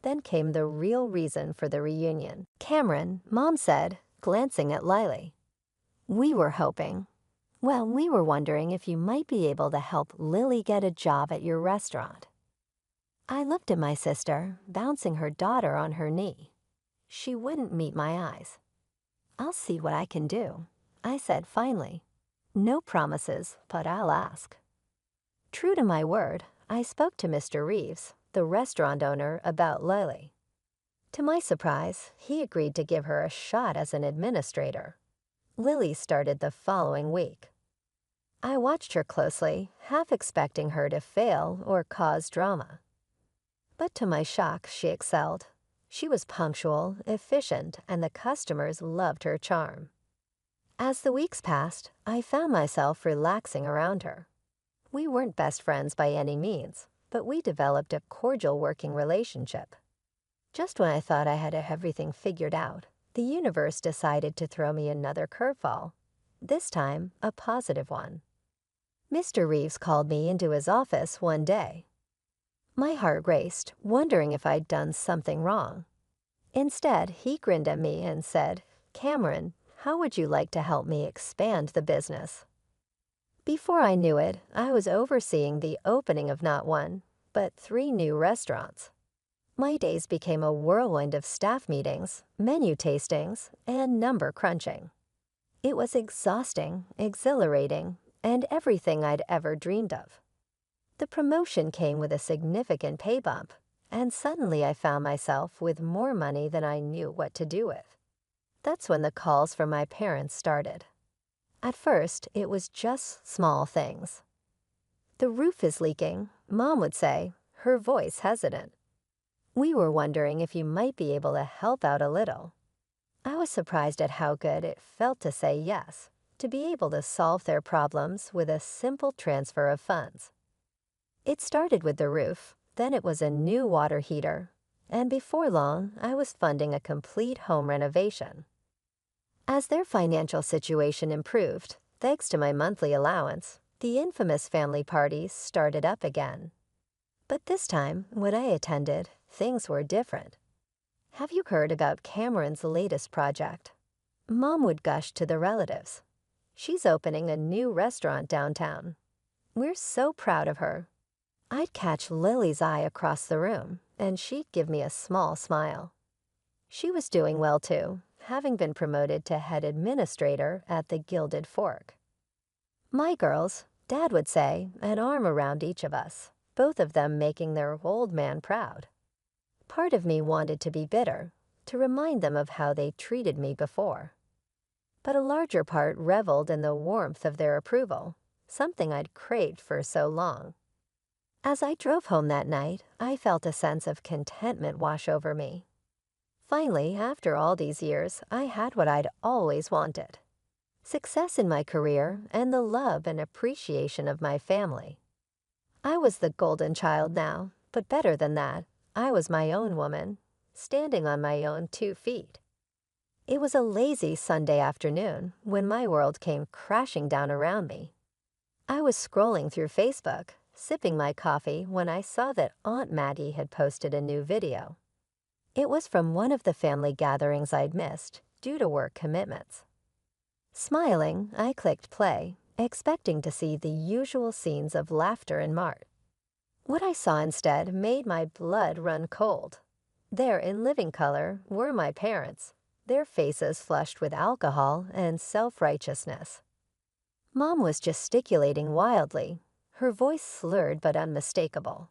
Then came the real reason for the reunion. "Cameron," Mom said, glancing at Lily. We were wondering if you might be able to help Lily get a job at your restaurant." I looked at my sister, bouncing her daughter on her knee. She wouldn't meet my eyes. "I'll see what I can do," I said finally. "No promises, but I'll ask." True to my word, I spoke to Mr. Reeves, the restaurant owner, about Lily. To my surprise, he agreed to give her a shot as an administrator. Lily started the following week. I watched her closely, half expecting her to fail or cause drama. But to my shock, she excelled. She was punctual, efficient, and the customers loved her charm. As the weeks passed, I found myself relaxing around her. We weren't best friends by any means, but we developed a cordial working relationship. Just when I thought I had everything figured out, the universe decided to throw me another curveball, this time a positive one. Mr. Reeves called me into his office one day. My heart raced, wondering if I'd done something wrong. Instead, he grinned at me and said, "Cameron, how would you like to help me expand the business?" Before I knew it, I was overseeing the opening of not one, but 3 new restaurants. My days became a whirlwind of staff meetings, menu tastings, and number crunching. It was exhausting, exhilarating, and everything I'd ever dreamed of. The promotion came with a significant pay bump, and suddenly I found myself with more money than I knew what to do with. That's when the calls from my parents started. At first, it was just small things. "The roof is leaking," Mom would say, her voice hesitant. "We were wondering if you might be able to help out a little." I was surprised at how good it felt to say yes, to be able to solve their problems with a simple transfer of funds. It started with the roof, then it was a new water heater, and before long, I was funding a complete home renovation. As their financial situation improved, thanks to my monthly allowance, the infamous family parties started up again. But this time, when I attended, things were different. "Have you heard about Cameron's latest project?" Mom would gush to the relatives. "She's opening a new restaurant downtown. We're so proud of her." I'd catch Lily's eye across the room, and she'd give me a small smile. She was doing well too, having been promoted to head administrator at the Gilded Fork. "My girls," Dad would say, an arm around each of us, both of them making their old man proud. Part of me wanted to be bitter, to remind them of how they treated me before. But a larger part reveled in the warmth of their approval, something I'd craved for so long. As I drove home that night, I felt a sense of contentment wash over me. Finally, after all these years, I had what I'd always wanted: success in my career and the love and appreciation of my family. I was the golden child now, but better than that, I was my own woman, standing on my own 2 feet. It was a lazy Sunday afternoon when my world came crashing down around me. I was scrolling through Facebook, sipping my coffee, when I saw that Aunt Maggie had posted a new video. It was from one of the family gatherings I'd missed due to work commitments. Smiling, I clicked play, expecting to see the usual scenes of laughter and mirth. What I saw instead made my blood run cold. There in living color were my parents, their faces flushed with alcohol and self-righteousness. Mom was gesticulating wildly, her voice slurred but unmistakable.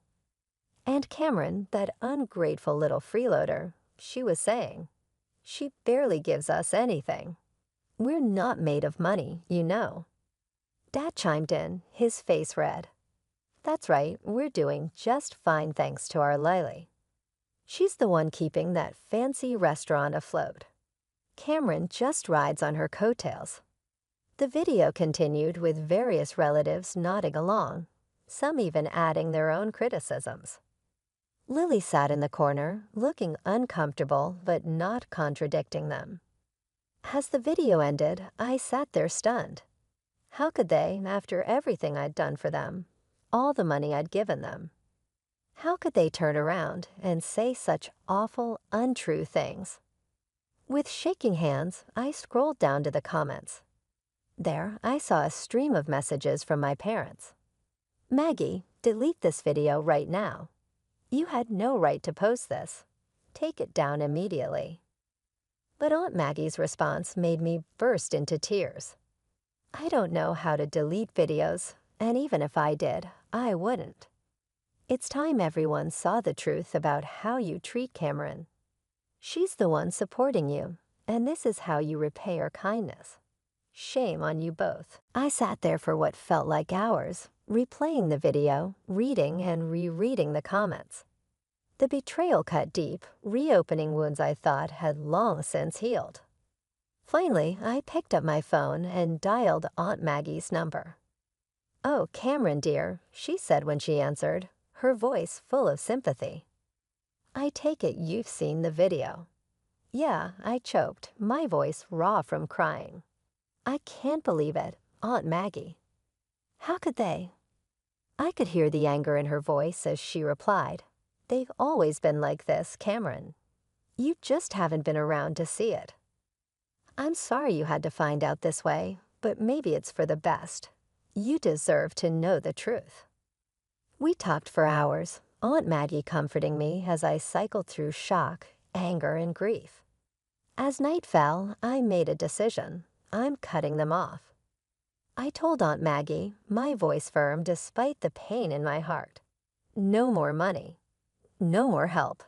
And Cameron, that ungrateful little freeloader, she was saying, "She barely gives us anything. We're not made of money, you know." Dad chimed in, his face red. "That's right, we're doing just fine thanks to our Lily. She's the one keeping that fancy restaurant afloat. Cameron just rides on her coattails." The video continued with various relatives nodding along, some even adding their own criticisms. Lily sat in the corner, looking uncomfortable but not contradicting them. As the video ended, I sat there stunned. How could they, after everything I'd done for them, all the money I'd given them, how could they turn around and say such awful, untrue things? With shaking hands, I scrolled down to the comments. There, I saw a stream of messages from my parents. "Maggie, delete this video right now. You had no right to post this. Take it down immediately." But Aunt Maggie's response made me burst into tears. "I don't know how to delete videos, and even if I did, I wouldn't. It's time everyone saw the truth about how you treat Cameron. She's the one supporting you, and this is how you repay her kindness. Shame on you both." I sat there for what felt like hours, replaying the video, reading and rereading the comments. The betrayal cut deep, reopening wounds I thought had long since healed. Finally, I picked up my phone and dialed Aunt Maggie's number. "Oh, Cameron, dear," she said when she answered, her voice full of sympathy. "I take it you've seen the video." "Yeah," I choked, my voice raw from crying. "I can't believe it, Aunt Maggie. How could they?" I could hear the anger in her voice as she replied, "They've always been like this, Cameron. You just haven't been around to see it. I'm sorry you had to find out this way, but maybe it's for the best. You deserve to know the truth." We talked for hours, Aunt Maggie comforting me as I cycled through shock, anger, and grief. As night fell, I made a decision. I'm cutting them off. I told Aunt Maggie, my voice firm despite the pain in my heart. No more money. No more help.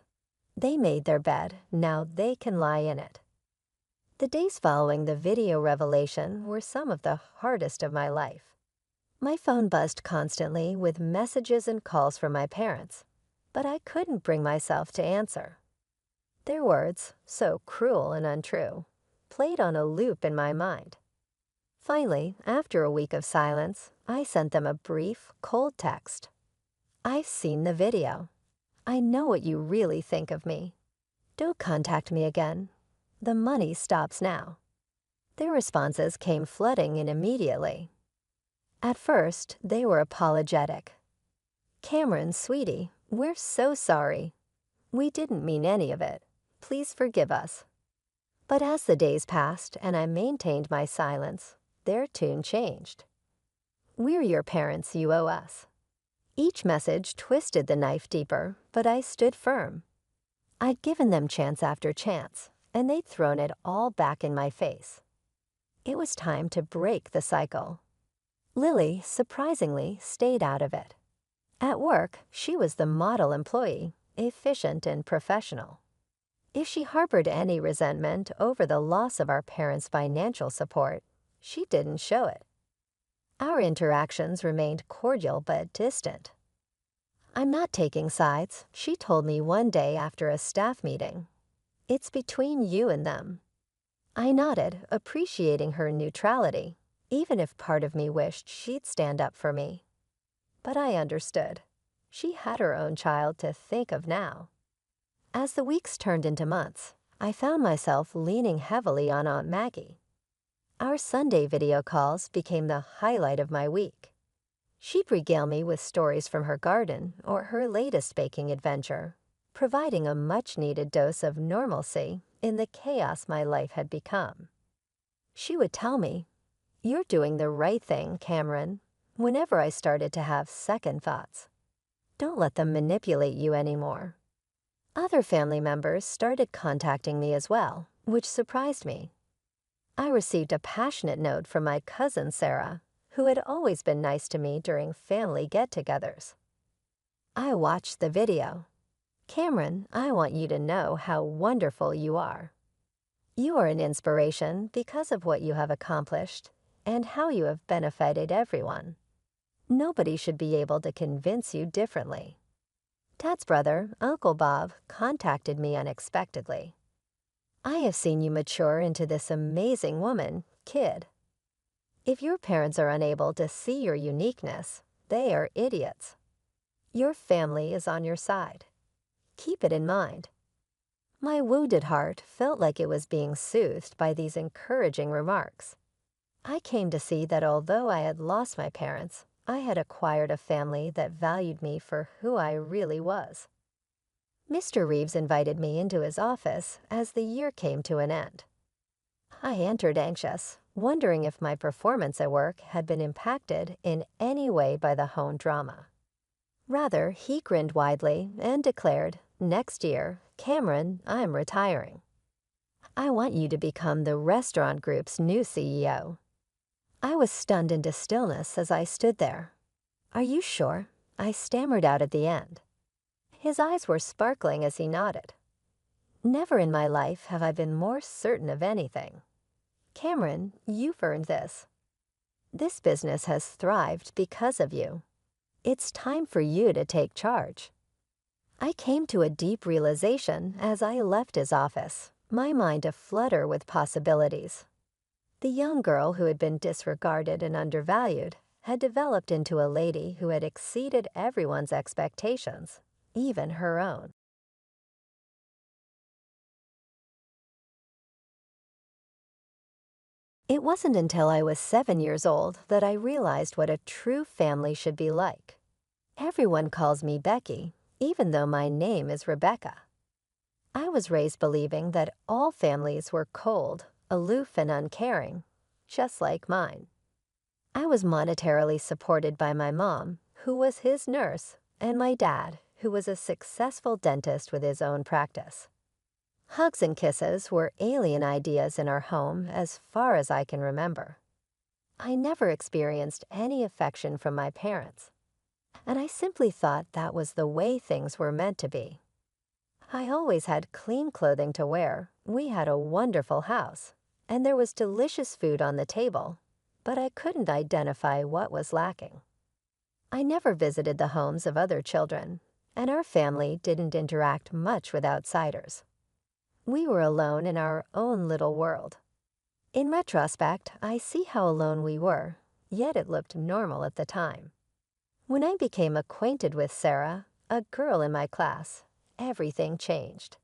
They made their bed, now they can lie in it. The days following the video revelation were some of the hardest of my life. My phone buzzed constantly with messages and calls from my parents, but I couldn't bring myself to answer. Their words, so cruel and untrue, played on a loop in my mind. Finally, after a week of silence, I sent them a brief, cold text. "I've seen the video. I know what you really think of me. Don't contact me again. The money stops now." Their responses came flooding in immediately. At first, they were apologetic. "Cameron, sweetie, we're so sorry. We didn't mean any of it. Please forgive us." But as the days passed and I maintained my silence, their tune changed. "We're your parents, you owe us." Each message twisted the knife deeper, but I stood firm. I'd given them chance after chance, and they'd thrown it all back in my face. It was time to break the cycle. Lily, surprisingly, stayed out of it. At work, she was the model employee, efficient and professional. If she harbored any resentment over the loss of our parents' financial support, she didn't show it. Our interactions remained cordial but distant. "I'm not taking sides," she told me one day after a staff meeting. "It's between you and them." I nodded, appreciating her neutrality, even if part of me wished she'd stand up for me. But I understood. She had her own child to think of now. As the weeks turned into months, I found myself leaning heavily on Aunt Maggie. Our Sunday video calls became the highlight of my week. She'd regale me with stories from her garden or her latest baking adventure, providing a much-needed dose of normalcy in the chaos my life had become. She would tell me, "You're doing the right thing, Cameron," whenever I started to have second thoughts. "Don't let them manipulate you anymore." Other family members started contacting me as well, which surprised me. I received a passionate note from my cousin Sarah, who had always been nice to me during family get-togethers. "I watched the video. Cameron, I want you to know how wonderful you are. You are an inspiration because of what you have accomplished and how you have benefited everyone. Nobody should be able to convince you differently." Dad's brother, Uncle Bob, contacted me unexpectedly. "I have seen you mature into this amazing woman, kid. If your parents are unable to see your uniqueness, they are idiots. Your family is on your side. Keep it in mind." My wounded heart felt like it was being soothed by these encouraging remarks. I came to see that although I had lost my parents, I had acquired a family that valued me for who I really was. Mr. Reeves invited me into his office as the year came to an end. I entered anxious, wondering if my performance at work had been impacted in any way by the home drama. Rather, he grinned widely and declared, "Next year, Cameron, I'm retiring. I want you to become the restaurant group's new CEO." I was stunned into stillness as I stood there. "Are you sure?" I stammered out at the end. His eyes were sparkling as he nodded. "Never in my life have I been more certain of anything. Cameron, you've earned this. This business has thrived because of you. It's time for you to take charge." I came to a deep realization as I left his office, my mind aflutter with possibilities. The young girl who had been disregarded and undervalued had developed into a lady who had exceeded everyone's expectations, even her own. It wasn't until I was 7 years old that I realized what a true family should be like. Everyone calls me Becky, even though my name is Rebecca. I was raised believing that all families were cold, aloof, and uncaring, just like mine. I was monetarily supported by my mom, who was his nurse, and my dad, who was a successful dentist with his own practice. Hugs and kisses were alien ideas in our home as far as I can remember. I never experienced any affection from my parents, and I simply thought that was the way things were meant to be. I always had clean clothing to wear, we had a wonderful house, and there was delicious food on the table, but I couldn't identify what was lacking. I never visited the homes of other children, and our family didn't interact much with outsiders. We were alone in our own little world. In retrospect, I see how alone we were, yet it looked normal at the time. When I became acquainted with Sarah, a girl in my class, everything changed.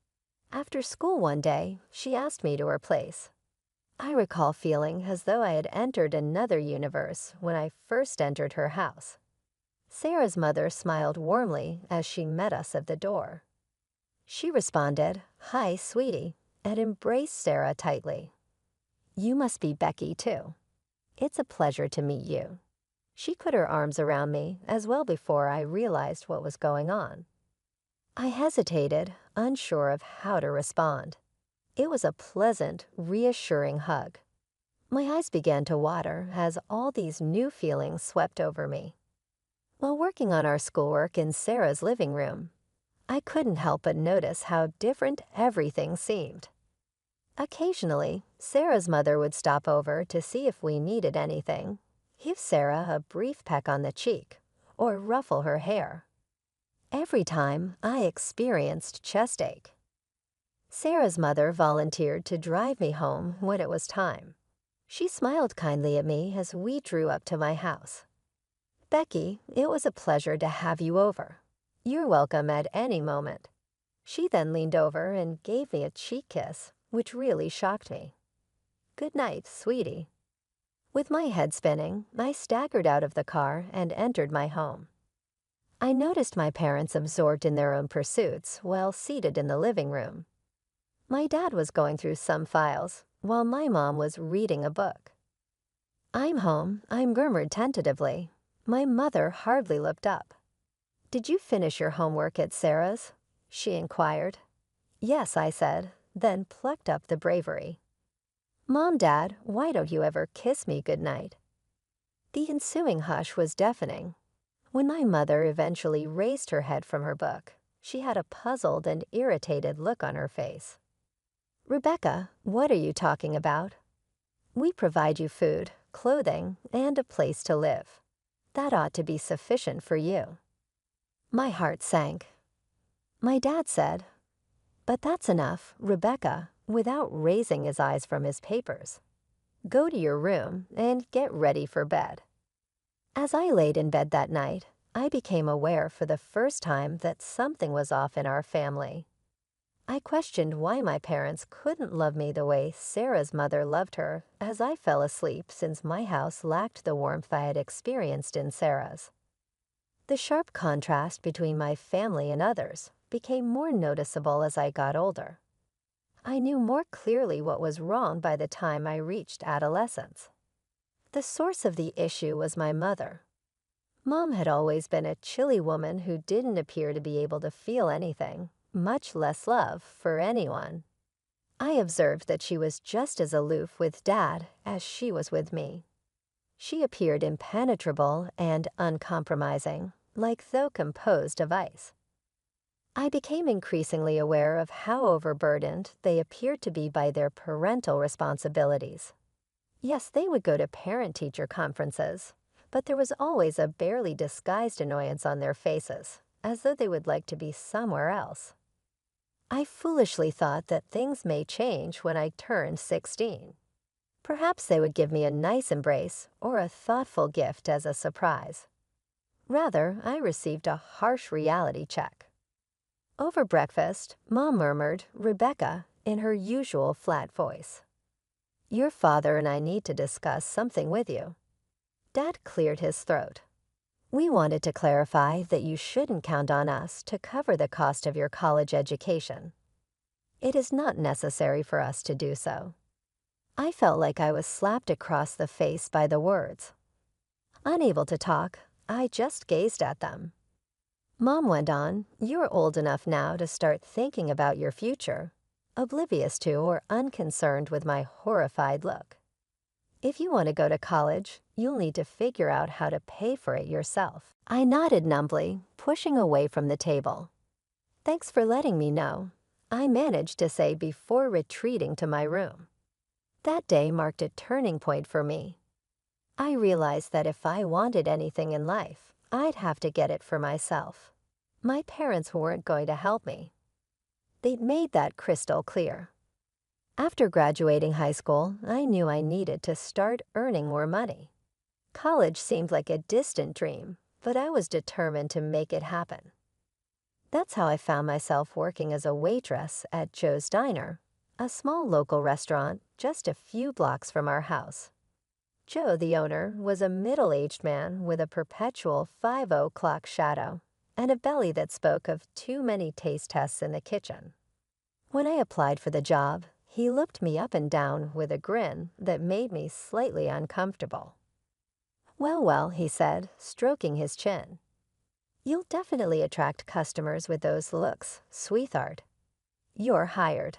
After school one day, she asked me to her place. I recall feeling as though I had entered another universe when I first entered her house. Sarah's mother smiled warmly as she met us at the door. She responded, "Hi, sweetie," and embraced Sarah tightly. "You must be Becky, too. It's a pleasure to meet you." She put her arms around me as well before I realized what was going on. I hesitated, unsure of how to respond. It was a pleasant, reassuring hug. My eyes began to water as all these new feelings swept over me. While working on our schoolwork in Sarah's living room, I couldn't help but notice how different everything seemed. Occasionally, Sarah's mother would stop over to see if we needed anything, give Sarah a brief peck on the cheek, or ruffle her hair. Every time, I experienced chest ache. Sarah's mother volunteered to drive me home when it was time. She smiled kindly at me as we drew up to my house. "Becky, it was a pleasure to have you over. You're welcome at any moment." She then leaned over and gave me a cheek kiss, which really shocked me. "Good night, sweetie." With my head spinning, I staggered out of the car and entered my home. I noticed my parents absorbed in their own pursuits while seated in the living room. My dad was going through some files, while my mom was reading a book. "I'm home," I murmured tentatively. My mother hardly looked up. "Did you finish your homework at Sarah's?" she inquired. "Yes," I said, then plucked up the bravery. "Mom, Dad, why don't you ever kiss me goodnight?" The ensuing hush was deafening. When my mother eventually raised her head from her book, she had a puzzled and irritated look on her face. "Rebecca, what are you talking about? We provide you food, clothing, and a place to live. That ought to be sufficient for you." My heart sank. My dad said, "But that's enough, Rebecca," without raising his eyes from his papers. "Go to your room and get ready for bed." As I laid in bed that night, I became aware for the first time that something was off in our family. I questioned why my parents couldn't love me the way Sarah's mother loved her as I fell asleep, since my house lacked the warmth I had experienced in Sarah's. The sharp contrast between my family and others became more noticeable as I got older. I knew more clearly what was wrong by the time I reached adolescence. The source of the issue was my mother. Mom had always been a chilly woman who didn't appear to be able to feel anything, much less love, for anyone. I observed that she was just as aloof with Dad as she was with me. She appeared impenetrable and uncompromising, like though composed of ice. I became increasingly aware of how overburdened they appeared to be by their parental responsibilities. Yes, they would go to parent-teacher conferences, but there was always a barely disguised annoyance on their faces, as though they would like to be somewhere else. I foolishly thought that things may change when I turned 16. Perhaps they would give me a nice embrace or a thoughtful gift as a surprise. Rather, I received a harsh reality check. Over breakfast, Mom murmured, "Rebecca," in her usual flat voice. "Your father and I need to discuss something with you." Dad cleared his throat. "We wanted to clarify that you shouldn't count on us to cover the cost of your college education. It is not necessary for us to do so." I felt like I was slapped across the face by the words. Unable to talk, I just gazed at them. Mom went on, "You're old enough now to start thinking about your future," oblivious to or unconcerned with my horrified look. "If you want to go to college, you'll need to figure out how to pay for it yourself." I nodded numbly, pushing away from the table. "Thanks for letting me know," I managed to say before retreating to my room. That day marked a turning point for me. I realized that if I wanted anything in life, I'd have to get it for myself. My parents weren't going to help me. They'd made that crystal clear. After graduating high school, I knew I needed to start earning more money. College seemed like a distant dream, but I was determined to make it happen. That's how I found myself working as a waitress at Joe's Diner, a small local restaurant just a few blocks from our house. Joe, the owner, was a middle-aged man with a perpetual 5 o'clock shadow and a belly that spoke of too many taste tests in the kitchen. When I applied for the job, he looked me up and down with a grin that made me slightly uncomfortable. "Well, well," he said, stroking his chin. "You'll definitely attract customers with those looks, sweetheart. You're hired."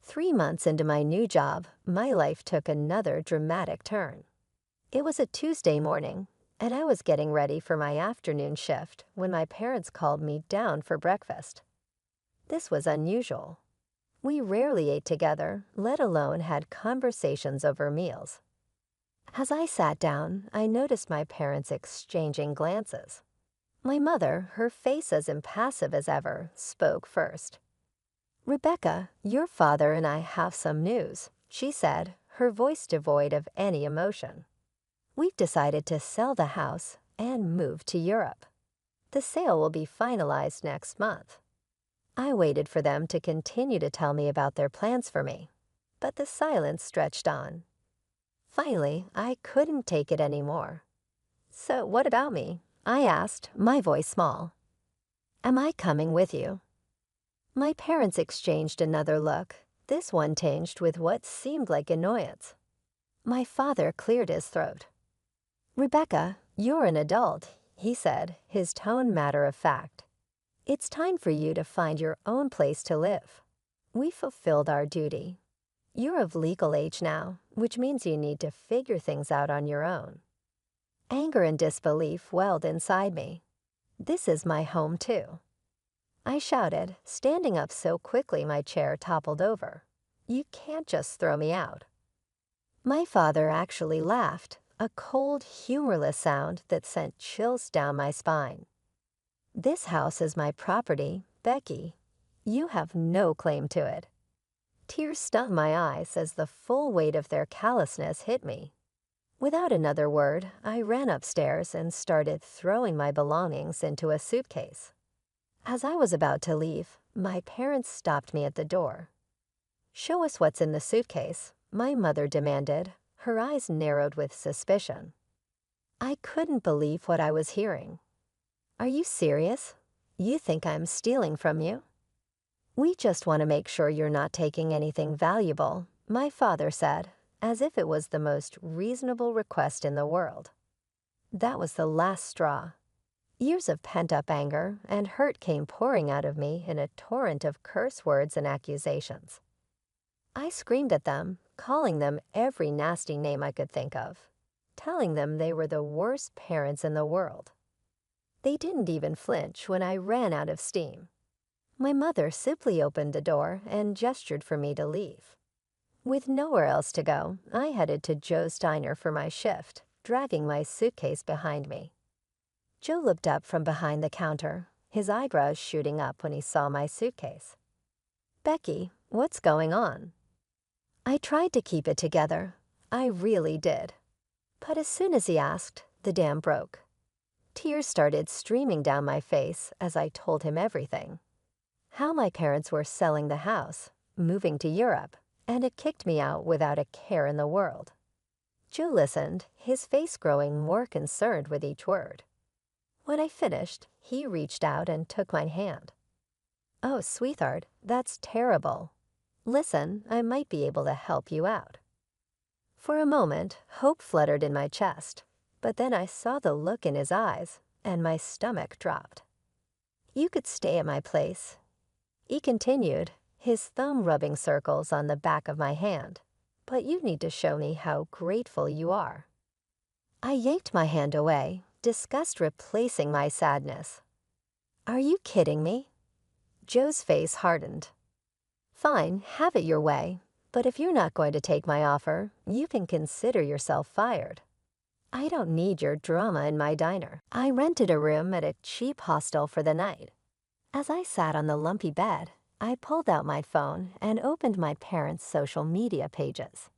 3 months into my new job, my life took another dramatic turn. It was a Tuesday morning, and I was getting ready for my afternoon shift when my parents called me down for breakfast. This was unusual. We rarely ate together, let alone had conversations over meals. As I sat down, I noticed my parents exchanging glances. My mother, her face as impassive as ever, spoke first. "Rebecca, your father and I have some news," she said, her voice devoid of any emotion. "We've decided to sell the house and move to Europe. The sale will be finalized next month." I waited for them to continue to tell me about their plans for me, but the silence stretched on. Finally, I couldn't take it anymore. "So what about me?" I asked, my voice small. "Am I coming with you?" My parents exchanged another look, this one tinged with what seemed like annoyance. My father cleared his throat. "Rebecca, you're an adult," he said, his tone matter of fact. "It's time for you to find your own place to live. We fulfilled our duty. You're of legal age now, which means you need to figure things out on your own." Anger and disbelief welled inside me. This is my home too. I shouted, standing up so quickly my chair toppled over. "You can't just throw me out." My father actually laughed, a cold, humorless sound that sent chills down my spine. "This house is my property, Becky. You have no claim to it." Tears stung my eyes as the full weight of their callousness hit me. Without another word, I ran upstairs and started throwing my belongings into a suitcase. As I was about to leave, my parents stopped me at the door. "Show us what's in the suitcase," my mother demanded, her eyes narrowed with suspicion. I couldn't believe what I was hearing. "Are you serious? You think I'm stealing from you?" "We just want to make sure you're not taking anything valuable," my father said, as if it was the most reasonable request in the world. That was the last straw. Years of pent-up anger and hurt came pouring out of me in a torrent of curse words and accusations. I screamed at them, calling them every nasty name I could think of, telling them they were the worst parents in the world. They didn't even flinch when I ran out of steam. My mother simply opened the door and gestured for me to leave. With nowhere else to go, I headed to Joe's Diner for my shift, dragging my suitcase behind me. Joe looked up from behind the counter, his eyebrows shooting up when he saw my suitcase. "Becky, what's going on?" I tried to keep it together. I really did. But as soon as he asked, the dam broke. Tears started streaming down my face as I told him everything. How my parents were selling the house, moving to Europe, and had kicked me out without a care in the world. Joe listened, his face growing more concerned with each word. When I finished, he reached out and took my hand. "Oh, sweetheart, that's terrible. Listen, I might be able to help you out." For a moment, hope fluttered in my chest, but then I saw the look in his eyes, and my stomach dropped. "You could stay at my place," he continued, his thumb rubbing circles on the back of my hand, "but you need to show me how grateful you are." I yanked my hand away, disgust replacing my sadness. "Are you kidding me?" Joe's face hardened. "Fine, have it your way, but if you're not going to take my offer, you can consider yourself fired. I don't need your drama in my diner." I rented a room at a cheap hostel for the night. As I sat on the lumpy bed, I pulled out my phone and opened my parents' social media pages.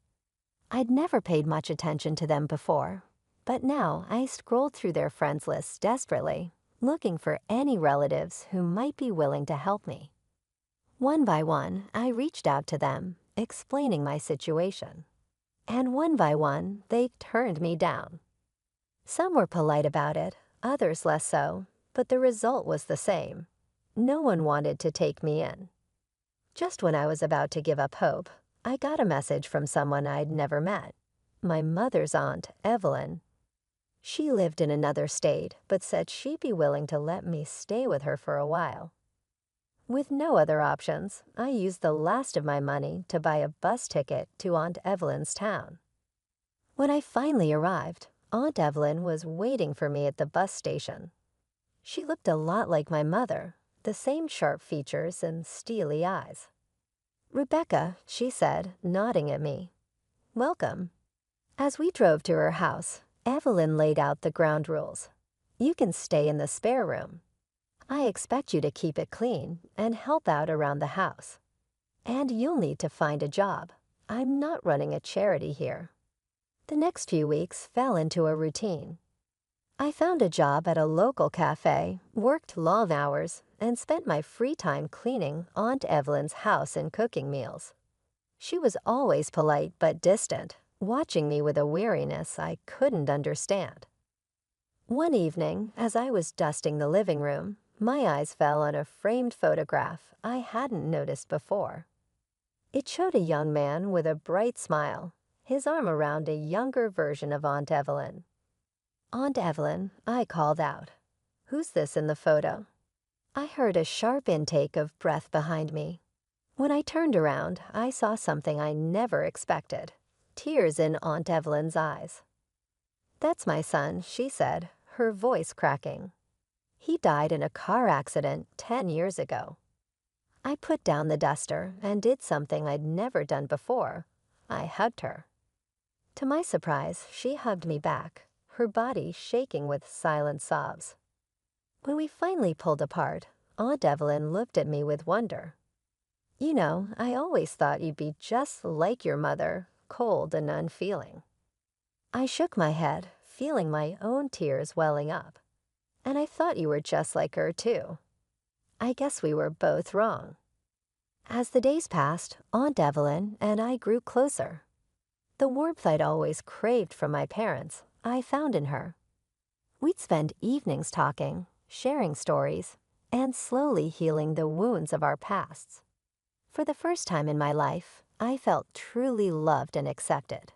I'd never paid much attention to them before, but now I scrolled through their friends lists desperately, looking for any relatives who might be willing to help me. One by one, I reached out to them, explaining my situation. And one by one, they turned me down. Some were polite about it, others less so, but the result was the same. No one wanted to take me in. Just when I was about to give up hope, I got a message from someone I'd never met. My mother's aunt, Evelyn. She lived in another state, but said she'd be willing to let me stay with her for a while. With no other options, I used the last of my money to buy a bus ticket to Aunt Evelyn's town. When I finally arrived, Aunt Evelyn was waiting for me at the bus station. She looked a lot like my mother, the same sharp features and steely eyes. "Rebecca," she said, nodding at me. "Welcome." As we drove to her house, Evelyn laid out the ground rules. "You can stay in the spare room. I expect you to keep it clean and help out around the house. And you'll need to find a job. I'm not running a charity here." The next few weeks fell into a routine. I found a job at a local cafe, worked long hours, and spent my free time cleaning Aunt Evelyn's house and cooking meals. She was always polite but distant, watching me with a weariness I couldn't understand. One evening, as I was dusting the living room, my eyes fell on a framed photograph I hadn't noticed before. It showed a young man with a bright smile, his arm around a younger version of Aunt Evelyn. "Aunt Evelyn," I called out. "Who's this in the photo?" I heard a sharp intake of breath behind me. When I turned around, I saw something I never expected, tears in Aunt Evelyn's eyes. "That's my son," she said, her voice cracking. "He died in a car accident 10 years ago." I put down the duster and did something I'd never done before. I hugged her. To my surprise, she hugged me back, her body shaking with silent sobs. When we finally pulled apart, Aunt Evelyn looked at me with wonder. "You know, I always thought you'd be just like your mother, cold and unfeeling." I shook my head, feeling my own tears welling up. "And I thought you were just like her, too." I guess we were both wrong. As the days passed, Aunt Evelyn and I grew closer. The warmth I'd always craved from my parents, I found in her. We'd spend evenings talking, sharing stories, and slowly healing the wounds of our pasts. For the first time in my life, I felt truly loved and accepted.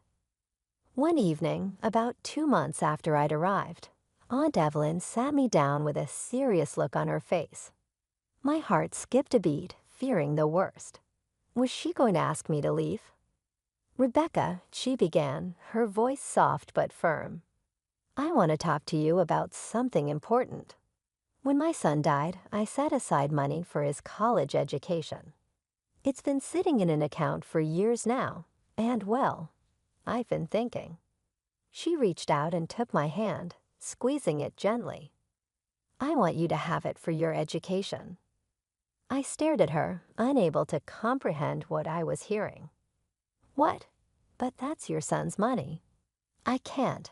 One evening, about 2 months after I'd arrived, Aunt Evelyn sat me down with a serious look on her face. My heart skipped a beat, fearing the worst. Was she going to ask me to leave? "Rebecca," she began, her voice soft but firm. "I want to talk to you about something important. When my son died, I set aside money for his college education. It's been sitting in an account for years now, and well, I've been thinking." She reached out and took my hand, squeezing it gently. I want you to have it for your education." I stared at her, unable to comprehend what I was hearing. "What? But that's your son's money." "I can't."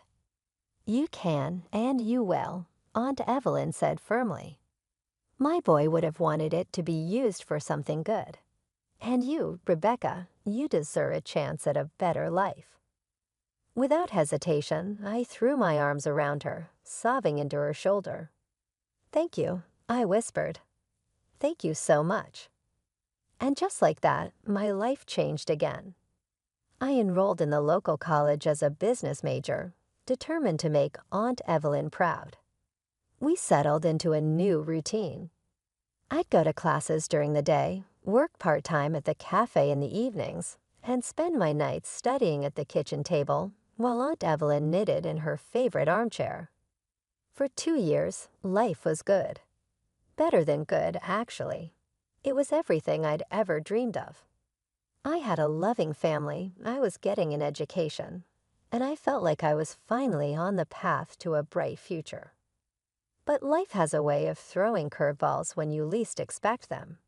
"You can, and you will," Aunt Evelyn said firmly. "My boy would have wanted it to be used for something good. And you, Rebecca, you deserve a chance at a better life." Without hesitation, I threw my arms around her, sobbing into her shoulder. "Thank you," I whispered. "Thank you so much." And just like that, my life changed again. I enrolled in the local college as a business major, determined to make Aunt Evelyn proud. We settled into a new routine. I'd go to classes during the day, work part-time at the cafe in the evenings, and spend my nights studying at the kitchen table while Aunt Evelyn knitted in her favorite armchair. For 2 years, life was good. Better than good, actually. It was everything I'd ever dreamed of. I had a loving family, I was getting an education, and I felt like I was finally on the path to a bright future. But life has a way of throwing curveballs when you least expect them.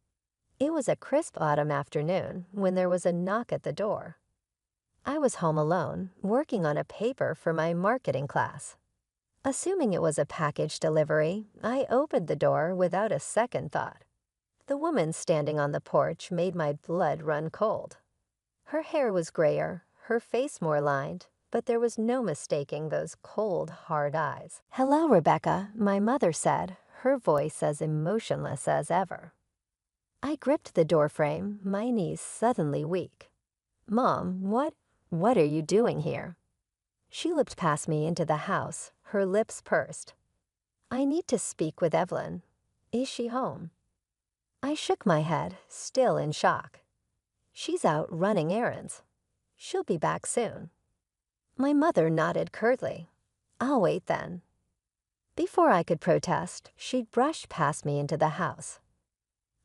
It was a crisp autumn afternoon when there was a knock at the door. I was home alone, working on a paper for my marketing class. Assuming it was a package delivery, I opened the door without a second thought. The woman standing on the porch made my blood run cold. Her hair was grayer, her face more lined, but there was no mistaking those cold, hard eyes. "Hello, Rebecca," my mother said, her voice as emotionless as ever. I gripped the doorframe, my knees suddenly weak. "Mom, what are you doing here?" She looked past me into the house, her lips pursed. "I need to speak with Evelyn. Is she home?" I shook my head, still in shock. "She's out running errands. She'll be back soon." My mother nodded curtly. "I'll wait then." Before I could protest, she brushed past me into the house.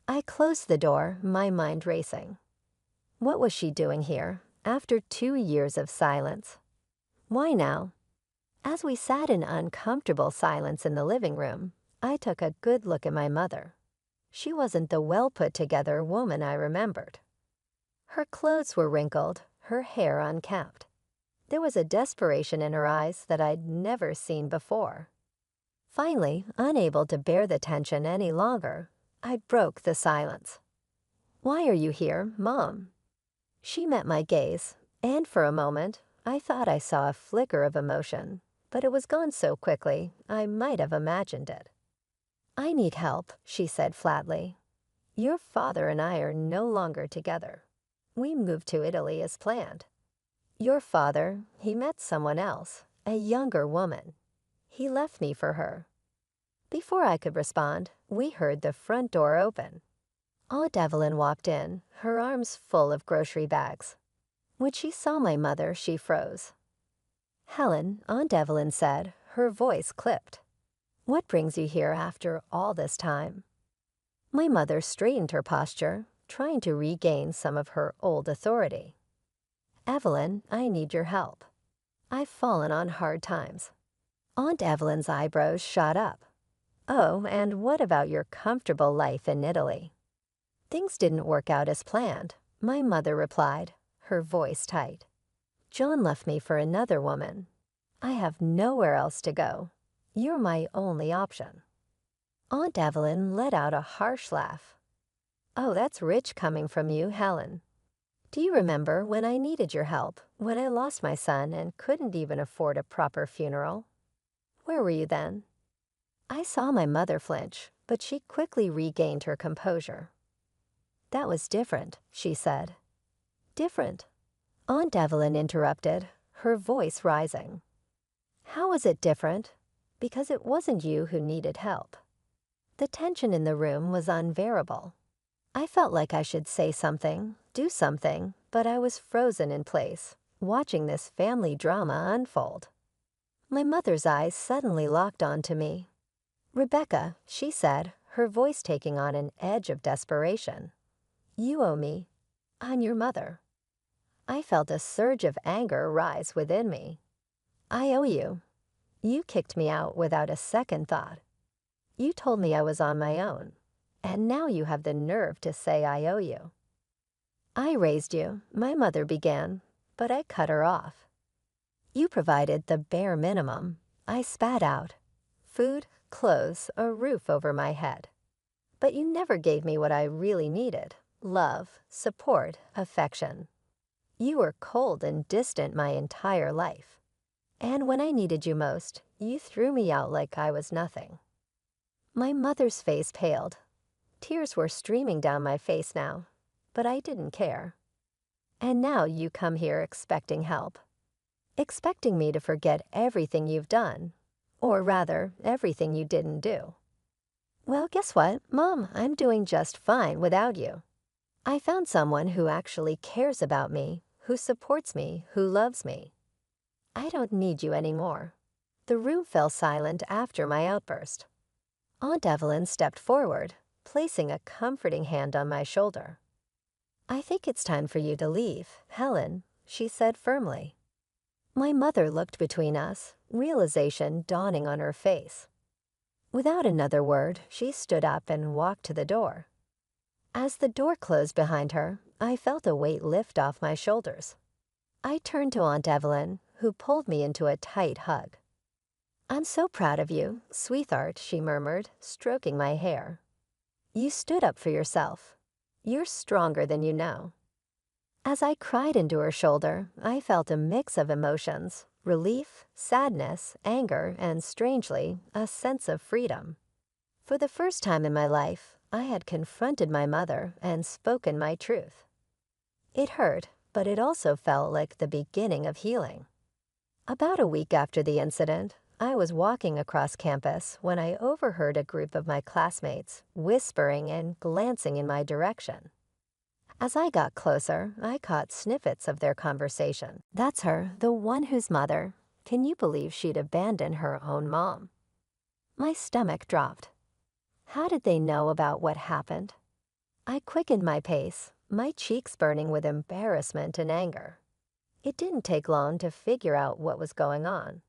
I closed the door, my mind racing. What was she doing here, after 2 years of silence? Why now? As we sat in uncomfortable silence in the living room, I took a good look at my mother. She wasn't the well-put-together woman I remembered. Her clothes were wrinkled, her hair unkempt. There was a desperation in her eyes that I'd never seen before. Finally, unable to bear the tension any longer, I broke the silence. "Why are you here, Mom?" She met my gaze, and for a moment, I thought I saw a flicker of emotion, but it was gone so quickly, I might have imagined it. "I need help," she said flatly. "Your father and I are no longer together. We moved to Italy as planned. Your father, he met someone else, a younger woman. He left me for her." Before I could respond, we heard the front door open. Aunt Evelyn walked in, her arms full of grocery bags. When she saw my mother, she froze. "Helen," Aunt Evelyn said, her voice clipped. "What brings you here after all this time?" My mother straightened her posture, trying to regain some of her old authority. "Evelyn, I need your help. I've fallen on hard times." Aunt Evelyn's eyebrows shot up. "Oh, and what about your comfortable life in Italy?" "Things didn't work out as planned," my mother replied, her voice tight. "John left me for another woman. I have nowhere else to go. You're my only option." Aunt Evelyn let out a harsh laugh. "Oh, that's rich coming from you, Helen. Do you remember when I needed your help, when I lost my son and couldn't even afford a proper funeral? Where were you then?" I saw my mother flinch, but she quickly regained her composure. "That was different," she said. "Different?" Aunt Evelyn interrupted, her voice rising. "How was it different? Because it wasn't you who needed help." The tension in the room was unbearable. I felt like I should say something, do something, but I was frozen in place, watching this family drama unfold. My mother's eyes suddenly locked onto me. "Rebecca," she said, her voice taking on an edge of desperation. "You owe me. I'm your mother." I felt a surge of anger rise within me. "I owe you. You kicked me out without a second thought. You told me I was on my own, and now you have the nerve to say I owe you. I raised you, my mother began, but I cut her off. You provided the bare minimum, I spat out. Food, clothes, a roof over my head. But you never gave me what I really needed: love, support, affection. You were cold and distant my entire life. And when I needed you most, you threw me out like I was nothing. My mother's face paled. Tears were streaming down my face now, but I didn't care. And now you come here expecting help. Expecting me to forget everything you've done, or rather, everything you didn't do. Well, guess what, Mom? I'm doing just fine without you. I found someone who actually cares about me, who supports me, who loves me. I don't need you anymore. The room fell silent after my outburst. Aunt Evelyn stepped forward, placing a comforting hand on my shoulder. I think it's time for you to leave, Helen, she said firmly. My mother looked between us, realization dawning on her face. Without another word, she stood up and walked to the door. As the door closed behind her, I felt a weight lift off my shoulders. I turned to Aunt Evelyn, who pulled me into a tight hug. I'm so proud of you, sweetheart, she murmured, stroking my hair. You stood up for yourself. You're stronger than you know. As I cried into her shoulder, I felt a mix of emotions: relief, sadness, anger, and strangely, a sense of freedom. For the first time in my life, I had confronted my mother and spoken my truth. It hurt, but it also felt like the beginning of healing. About a week after the incident, I was walking across campus when I overheard a group of my classmates whispering and glancing in my direction. As I got closer, I caught snippets of their conversation. That's her, the one whose mother. Can you believe she'd abandoned her own mom? My stomach dropped. How did they know about what happened? I quickened my pace, my cheeks burning with embarrassment and anger. It didn't take long to figure out what was going on.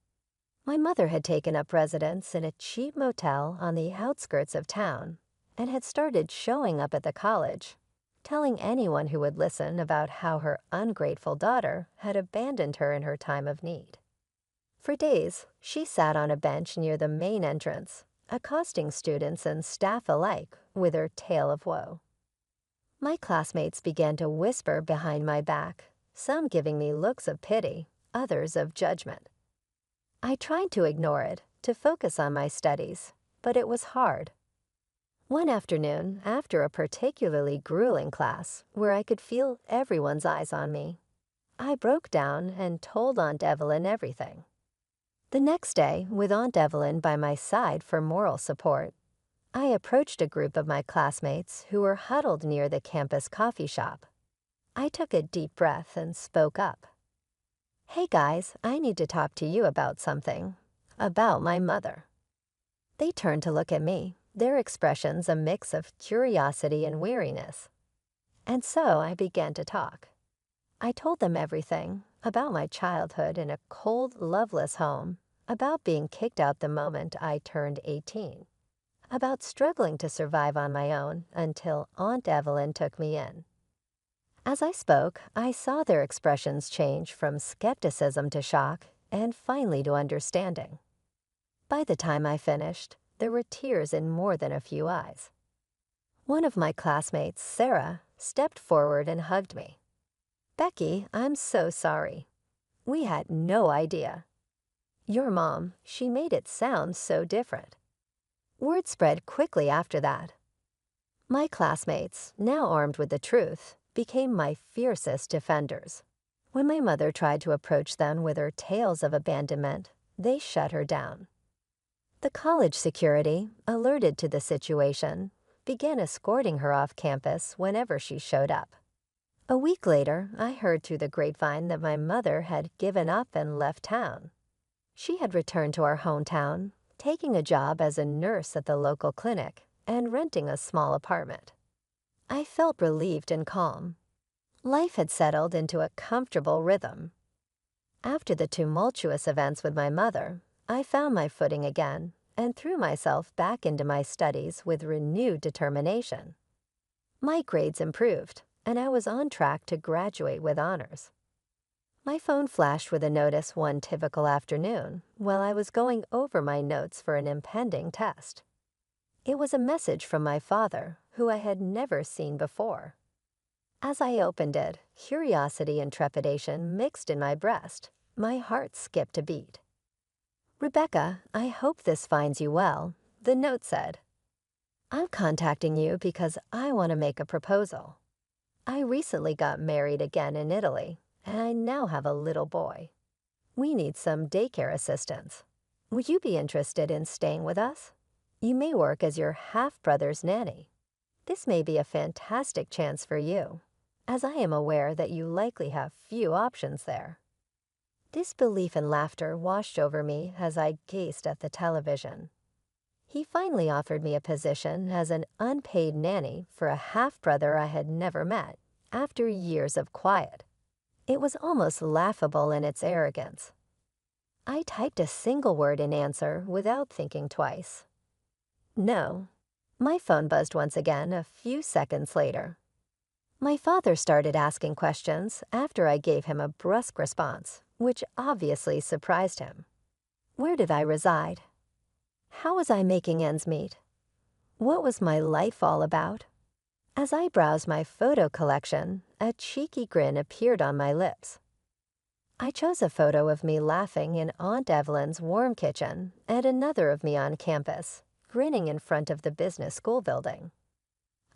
My mother had taken up residence in a cheap motel on the outskirts of town and had started showing up at the college, telling anyone who would listen about how her ungrateful daughter had abandoned her in her time of need. For days, she sat on a bench near the main entrance, accosting students and staff alike with her tale of woe. My classmates began to whisper behind my back, some giving me looks of pity, others of judgment. I tried to ignore it, to focus on my studies, but it was hard. One afternoon, after a particularly grueling class where I could feel everyone's eyes on me, I broke down and told Aunt Evelyn everything. The next day, with Aunt Evelyn by my side for moral support, I approached a group of my classmates who were huddled near the campus coffee shop. I took a deep breath and spoke up. Hey guys, I need to talk to you about something. About my mother. They turned to look at me, their expressions a mix of curiosity and weariness. And so I began to talk. I told them everything, about my childhood in a cold, loveless home, about being kicked out the moment I turned 18, about struggling to survive on my own until Aunt Evelyn took me in. As I spoke, I saw their expressions change from skepticism to shock and finally to understanding. By the time I finished, there were tears in more than a few eyes. One of my classmates, Sarah, stepped forward and hugged me. Becky, I'm so sorry. We had no idea. Your mom, she made it sound so different. Word spread quickly after that. My classmates, now armed with the truth, became my fiercest defenders. When my mother tried to approach them with her tales of abandonment, they shut her down. The college security, alerted to the situation, began escorting her off campus whenever she showed up. A week later, I heard through the grapevine that my mother had given up and left town. She had returned to our hometown, taking a job as a nurse at the local clinic and renting a small apartment. I felt relieved and calm. Life had settled into a comfortable rhythm. After the tumultuous events with my mother, I found my footing again and threw myself back into my studies with renewed determination. My grades improved, and I was on track to graduate with honors. My phone flashed with a notice one typical afternoon while I was going over my notes for an impending test. It was a message from my father, who I had never seen before. As I opened it, curiosity and trepidation mixed in my breast. My heart skipped a beat. "Rebecca, I hope this finds you well," the note said. "I'm contacting you because I want to make a proposal. I recently got married again in Italy, and I now have a little boy. We need some daycare assistance. Would you be interested in staying with us? You may work as your half-brother's nanny. This may be a fantastic chance for you, as I am aware that you likely have few options there." Disbelief and laughter washed over me as I gazed at the television. He finally offered me a position as an unpaid nanny for a half-brother I had never met, after years of quiet. It was almost laughable in its arrogance. I typed a single word in answer without thinking twice. "No." My phone buzzed once again a few seconds later. My father started asking questions after I gave him a brusque response, which obviously surprised him. Where did I reside? How was I making ends meet? What was my life all about? As I browsed my photo collection, a cheeky grin appeared on my lips. I chose a photo of me laughing in Aunt Evelyn's warm kitchen and another of me on campus, grinning in front of the business school building.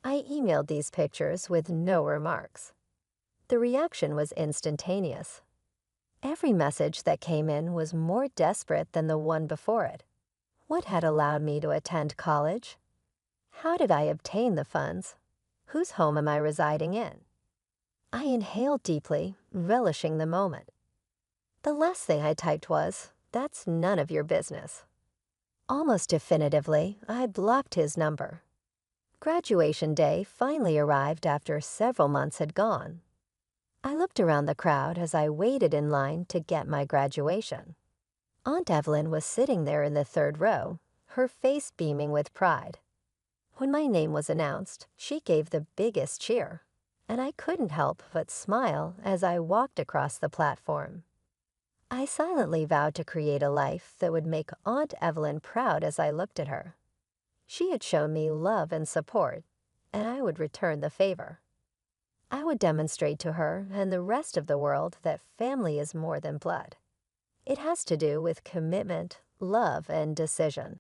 I emailed these pictures with no remarks. The reaction was instantaneous. Every message that came in was more desperate than the one before it. What had allowed me to attend college? How did I obtain the funds? Whose home am I residing in? I inhaled deeply, relishing the moment. The last thing I typed was, "That's none of your business." Almost definitively, I blocked his number. Graduation day finally arrived after several months had gone. I looked around the crowd as I waited in line to get my graduation. Aunt Evelyn was sitting there in the third row, her face beaming with pride. When my name was announced, she gave the biggest cheer, and I couldn't help but smile as I walked across the platform. I silently vowed to create a life that would make Aunt Evelyn proud as I looked at her. She had shown me love and support, and I would return the favor. I would demonstrate to her and the rest of the world that family is more than blood. It has to do with commitment, love, and decision.